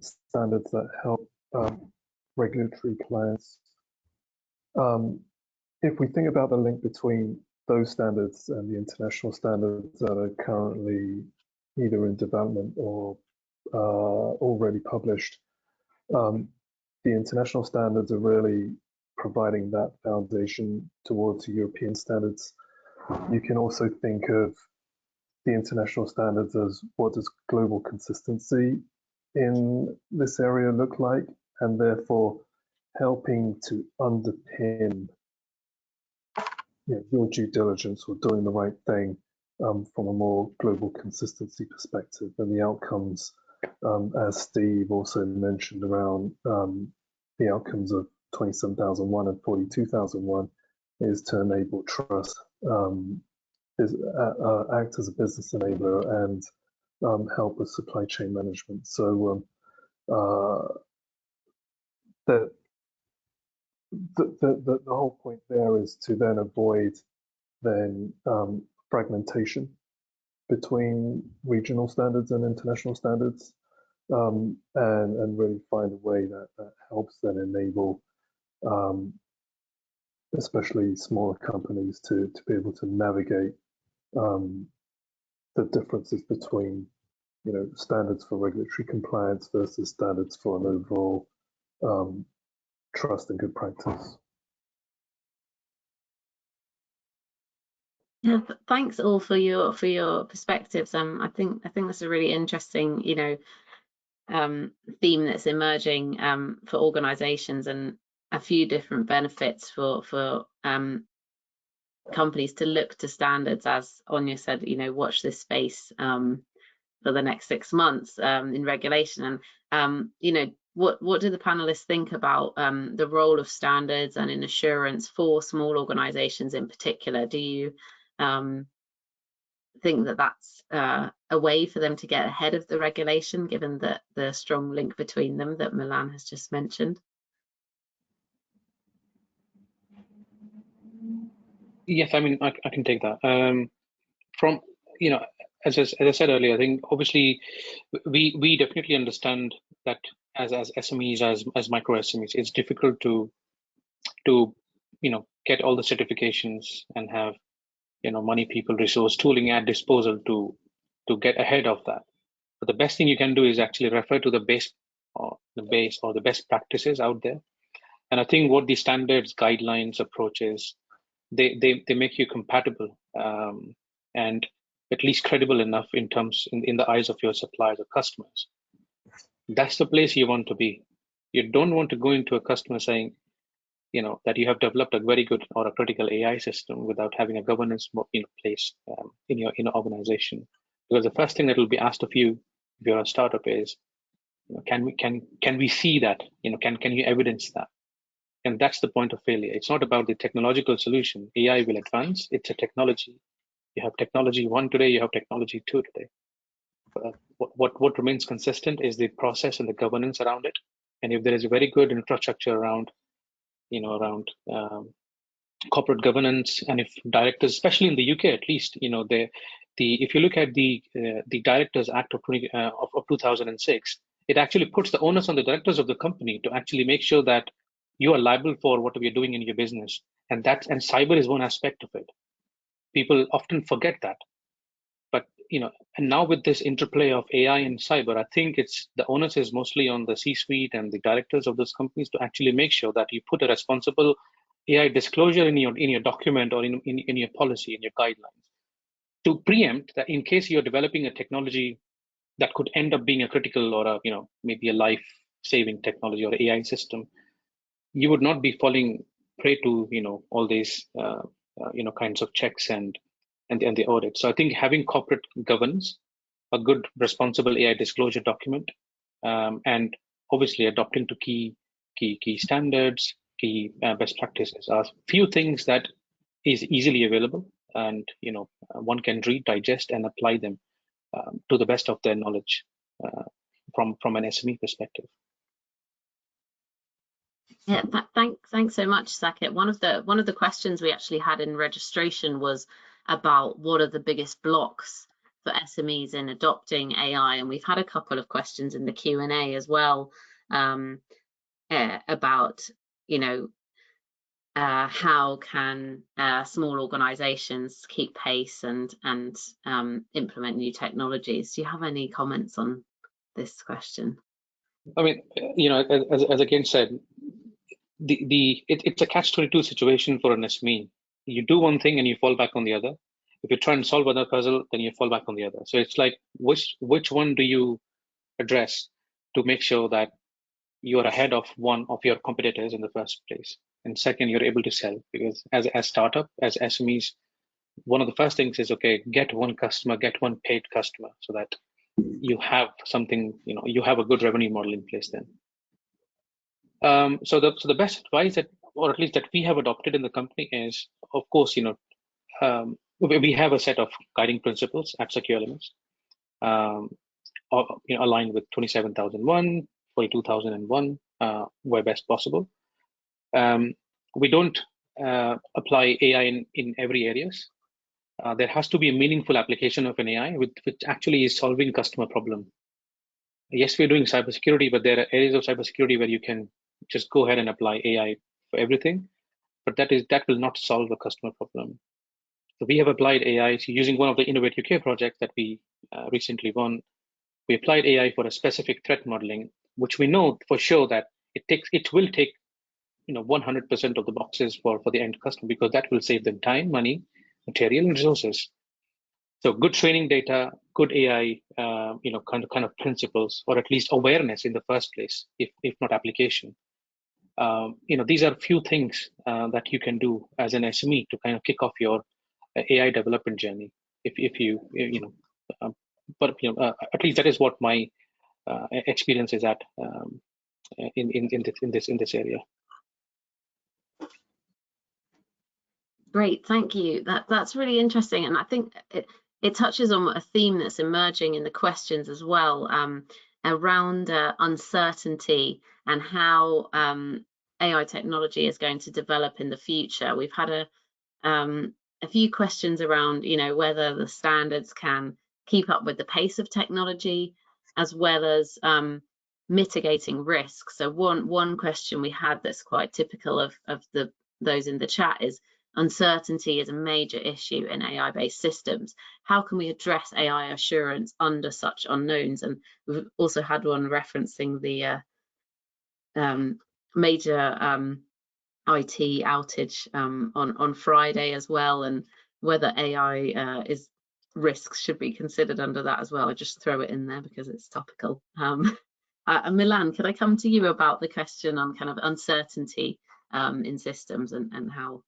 Speaker 3: standards that help regulatory clients. If we think about the link between those standards and the international standards that are currently either in development or already published, the international standards are really providing that foundation towards European standards. You can also think of the international standards as what does global consistency in this area look like, and therefore helping to underpin your due diligence or doing the right thing from a more global consistency perspective. And the outcomes, as Steve also mentioned around the outcomes of 27001 and 42001, is to enable trust, act as a business enabler, and help with supply chain management. So the whole point there is to then avoid fragmentation between regional standards and international standards, and really find a way that helps then enable especially smaller companies to be able to navigate the differences between standards for regulatory compliance versus standards for an overall trust and good practice.
Speaker 1: Yeah, thanks all for your perspectives. I think that's a really interesting theme that's emerging for organizations, and a few different benefits for companies to look to standards, as Anya said, watch this space for the next 6 months in regulation. And what do the panelists think about the role of standards and in assurance for small organizations in particular? Do you think that that's a way for them to get ahead of the regulation, given the strong link between them that Milan has just mentioned?
Speaker 6: Yes, I mean, I can take that. From, as I said earlier, I think obviously we definitely understand that as SMEs, as micro SMEs, it's difficult to get all the certifications and have money, people, resource, tooling at disposal to get ahead of that. But the best thing you can do is actually refer to the base or the best practices out there. And I think what the standards, guidelines, approaches, they make you compatible and at least credible enough in the eyes of your suppliers or customers. That's the place you want to be. You don't want to go into a customer saying, that you have developed a very good or a critical AI system without having a governance in place in your organization. Because the first thing that will be asked of you if you're a startup is, can we see that? Can you evidence that? And that's the point of failure. It's not about the technological solution. AI will advance. It's a technology. You have technology 1 today. You have technology 2 today. What remains consistent is the process and the governance around it. And if there is a very good infrastructure around corporate governance, and if directors, especially in the UK at least, if you look at the Directors Act of 2006, it actually puts the onus on the directors of the company to actually make sure that you are liable for whatever you're doing in your business, and cyber is one aspect of it. People often forget that, but and now with this interplay of AI and cyber, I think the onus is mostly on the C-suite and the directors of those companies to actually make sure that you put a responsible AI disclosure in your document or in your policy, in your guidelines, to preempt that in case you're developing a technology that could end up being a critical or a, maybe a life-saving technology or AI system, you would not be falling prey to, all these, kinds of checks and the audit. So I think having corporate governance, a good responsible AI disclosure document, and obviously adopting to key standards, key best practices are few things that is easily available, and one can read, digest, and apply them to the best of their knowledge from an SME perspective.
Speaker 1: Yeah, thanks so much, Saket. One of the questions we actually had in registration was about what are the biggest blocks for SMEs in adopting AI, and we've had a couple of questions in the Q&A as well about how can small organizations keep pace and implement new technologies. Do you have any comments on this question?
Speaker 6: I mean, as again said, it's a catch-22 situation for an SME. You do one thing and you fall back on the other. If you try and solve another puzzle, then you fall back on the other. So it's like, which one do you address to make sure that you're ahead of one of your competitors in the first place? And second, you're able to sell, because as startup, as SMEs, one of the first things is, okay, get one customer, get one paid customer, so that you have something, you have a good revenue model in place then. So the best advice that, or at least that we have adopted in the company is, of course, we have a set of guiding principles at Secure Elements, aligned with 27001, 42001, where best possible. We don't apply AI in every areas. There has to be a meaningful application of an AI which actually is solving customer problem. Yes, we're doing cybersecurity, but there are areas of cybersecurity where you can just go ahead and apply AI for everything, but that will not solve a customer problem. So we have applied AI using one of the Innovate UK projects that we recently won. We applied AI for a specific threat modeling, which we know for sure that it will take 100% of the boxes for the end customer, because that will save them time, money, material, and resources. So good training data, good AI, kind of principles, or at least awareness in the first place, if not application. These are few things that you can do as an SME to kind of kick off your AI development journey. But at least that is what my experience is at in this area.
Speaker 1: Great, thank you. That's really interesting, and I think it touches on a theme that's emerging in the questions as well, around uncertainty and how AI technology is going to develop in the future. We've had a few questions around, whether the standards can keep up with the pace of technology, as well as mitigating risks. So one question we had that's quite typical of those in the chat is, uncertainty is a major issue in AI-based systems. How can we address AI assurance under such unknowns? And we've also had one referencing the major IT outage on Friday as well, and whether AI risks should be considered under that as well. I just throw it in there because it's topical. Milan, could I come to you about the question on kind of uncertainty in systems and how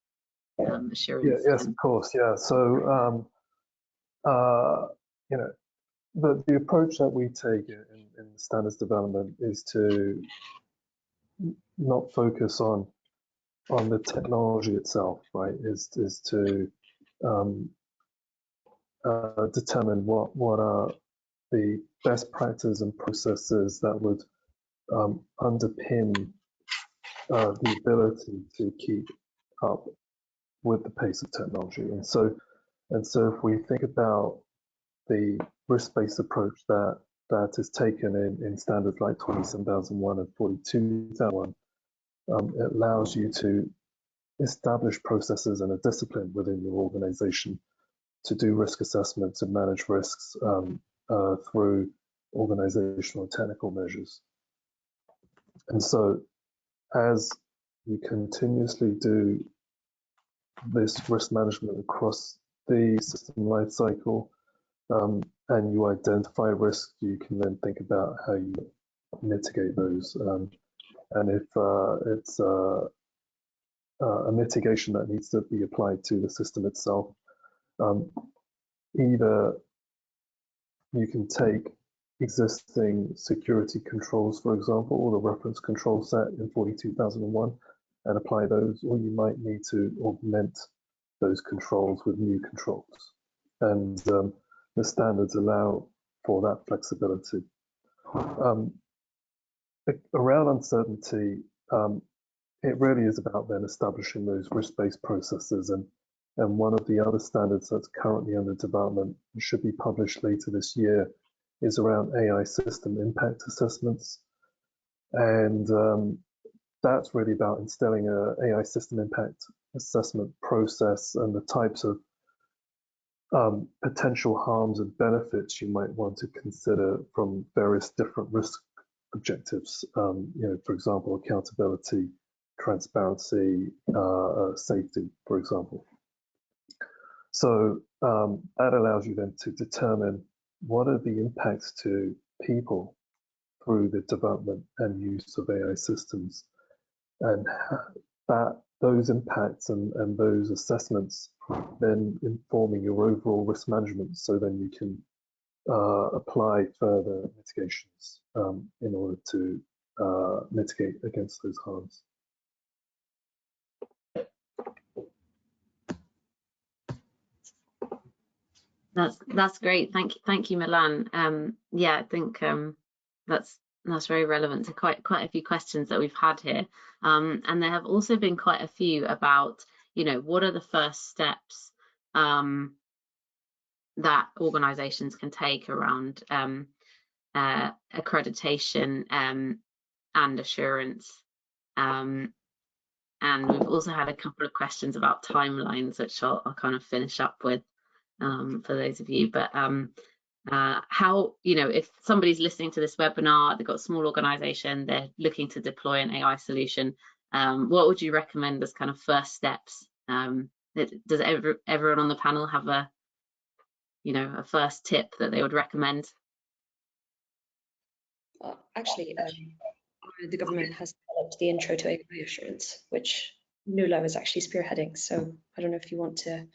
Speaker 1: assurance?
Speaker 3: Yeah, yes, of course, yeah. So the approach that we take in standards development is to not focus on the technology itself, right? Is to determine what are the best practices and processes that would underpin the ability to keep up with the pace of technology. And so if we think about the risk-based approach that is taken in standards like 27001 and 42001, it allows you to establish processes and a discipline within your organization to do risk assessments and manage risks through organizational and technical measures. And so as you continuously do this risk management across the system lifecycle, and you identify risks, you can then think about how you mitigate those. And if it's a mitigation that needs to be applied to the system itself, either you can take existing security controls, for example, or the reference control set in 42001 and apply those, or you might need to augment those controls with new controls. And the standards allow for that flexibility. Around uncertainty, it really is about then establishing those risk-based processes, and one of the other standards that's currently under development and should be published later this year is around AI system impact assessments. And that's really about instilling an AI system impact assessment process and the types of potential harms and benefits you might want to consider from various different risk objectives. For example, accountability, transparency, safety, for example. So that allows you then to determine what are the impacts to people through the development and use of AI systems, and those impacts and those assessments then informing your overall risk management, so then you can apply further mitigations in order to mitigate against those harms.
Speaker 1: That's great. Thank you, Milan. Yeah, I think that's very relevant to quite a few questions that we've had here. And there have also been quite a few about, what are the first steps that organizations can take around accreditation and assurance. And we've also had a couple of questions about timelines, which I'll kind of finish up with for those of you. But how, if somebody's listening to this webinar, they've got a small organization, they're looking to deploy an AI solution, what would you recommend as kind of first steps? Does everyone on the panel have a first tip that they would recommend?
Speaker 5: Well, actually, the government has developed the Intro to AI Assurance, which Nuala is actually spearheading. So I don't know if you want to.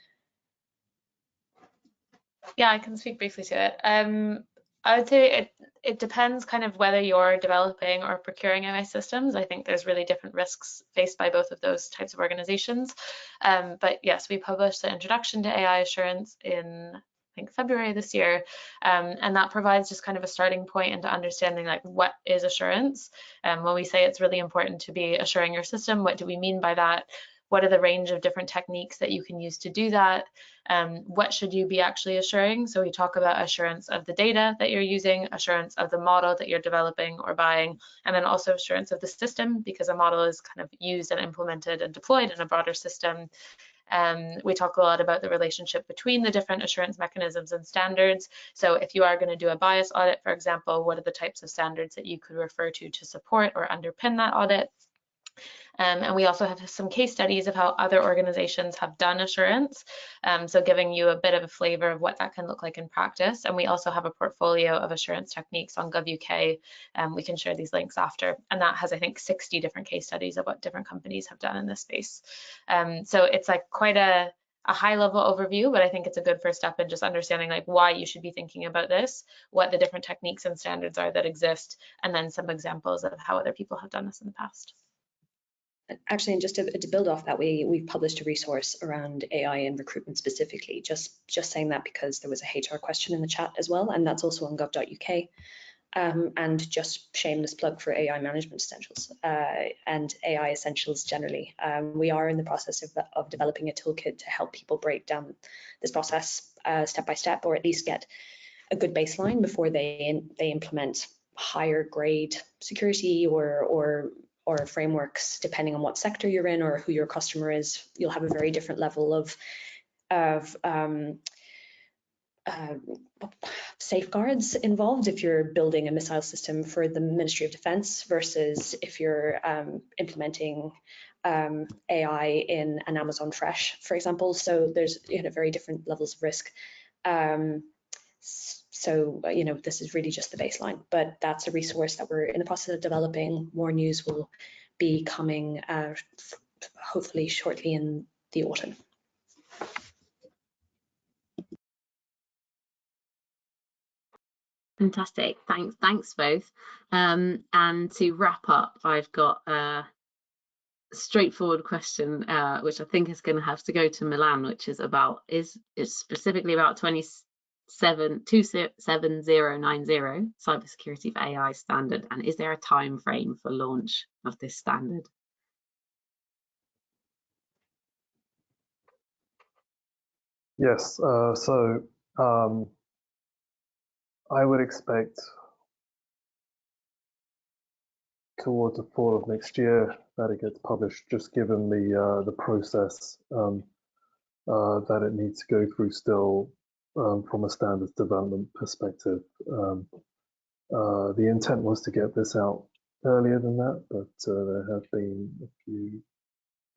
Speaker 4: Yeah, I can speak briefly to it. I would say it depends kind of whether you're developing or procuring AI systems. I think there's really different risks faced by both of those types of organizations. But yes, we published the Introduction to AI Assurance in, I think, February this year, and that provides just kind of a starting point into understanding like what is assurance. When we say it's really important to be assuring your system, what do we mean by that? What are the range of different techniques that you can use to do that? What should you be actually assuring? So we talk about assurance of the data that you're using, assurance of the model that you're developing or buying, and then also assurance of the system, because a model is kind of used and implemented and deployed in a broader system. We talk a lot about the relationship between the different assurance mechanisms and standards. So if you are going to do a bias audit, for example, what are the types of standards that you could refer to support or underpin that audit? And we also have some case studies of how other organizations have done assurance, so giving you a bit of a flavor of what that can look like in practice. And we also have a portfolio of assurance techniques on GovUK. We can share these links after, and that has, I think, 60 different case studies of what different companies have done in this space. So it's like quite a high-level overview, but I think it's a good first step in just understanding like why you should be thinking about this, what the different techniques and standards are that exist, and then some examples of how other people have done this in the past.
Speaker 5: Actually, and just to build off that, we've published a resource around AI and recruitment specifically, just saying that because there was a HR question in the chat as well, and that's also on gov.uk. And just shameless plug for AI management essentials and AI essentials generally. We are in the process of developing a toolkit to help people break down this process step by step, or at least get a good baseline before they implement higher grade security or frameworks, depending on what sector you're in or who your customer is. You'll have a very different level of safeguards involved if you're building a missile system for the Ministry of Defense versus if you're implementing AI in an Amazon Fresh, for example. So there's very different levels of risk. So, you know, this is really just the baseline, but that's a resource that we're in the process of developing. More news will be coming hopefully shortly in the autumn.
Speaker 1: Fantastic, thanks both. And to wrap up, I've got a straightforward question, which I think is going to have to go to Milan, which is about it's specifically about 27090 cybersecurity for AI standard, and is there a time frame for launch of this standard?
Speaker 3: Yes, so I would expect towards the fall of next year that it gets published, just given the process that it needs to go through still from a standards development perspective. The intent was to get this out earlier than that, but there have been a few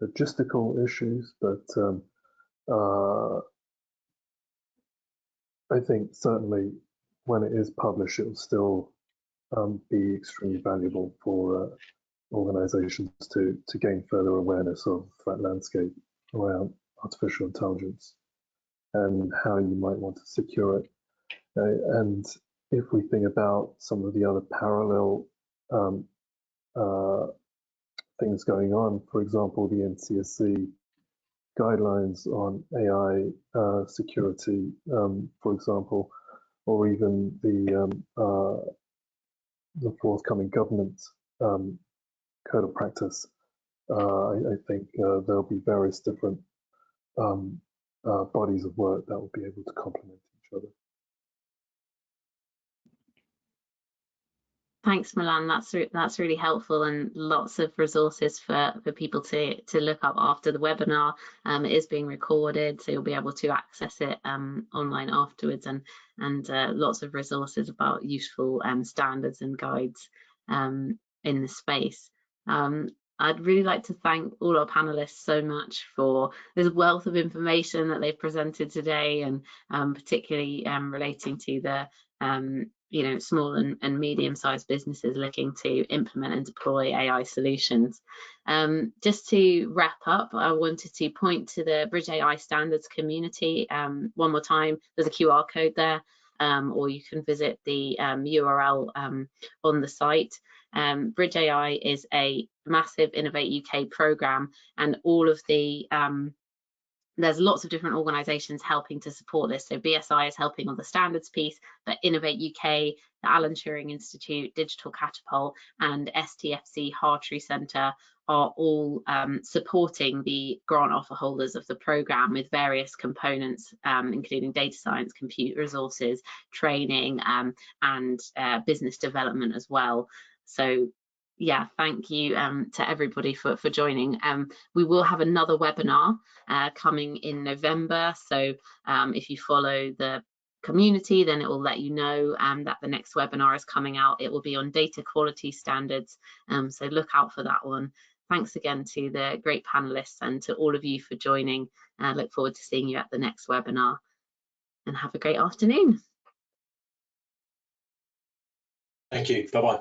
Speaker 3: logistical issues, but I think certainly when it is published, it will still be extremely valuable for organizations to gain further awareness of threat landscape around artificial intelligence and how you might want to secure it. And if we think about some of the other parallel things going on, for example, the NCSC guidelines on AI security, for example, or even the forthcoming government code of practice, I think there'll be various different bodies of work that will be able to complement each other.
Speaker 1: Thanks, Milan. That's really helpful, and lots of resources for people to look up after the webinar. It is being recorded, so you'll be able to access it online afterwards, and lots of resources about useful standards and guides in the space. I'd really like to thank all our panelists so much for this wealth of information that they've presented today, and particularly relating to the you know, small and medium-sized businesses looking to implement and deploy AI solutions. Just to wrap up, I wanted to point to the BridgeAI standards community one more time. There's a QR code there, or you can visit the URL on the site. BridgeAI is a massive Innovate UK program, and all of the there's lots of different organisations helping to support this. So BSI is helping on the standards piece, but Innovate UK, the Alan Turing Institute, Digital Catapult, and STFC Hartree Centre are all supporting the grant offer holders of the programme with various components, including data science, compute resources, training, and business development as well. So yeah, thank you to everybody for joining. We will have another webinar coming in November, so if you follow the community, then it will let you know that the next webinar is coming out. It will be on data quality standards, so look out for that one. Thanks again to the great panelists and to all of you for joining. I look forward to seeing you at the next webinar, and have a great afternoon.
Speaker 2: Thank you. Bye-bye.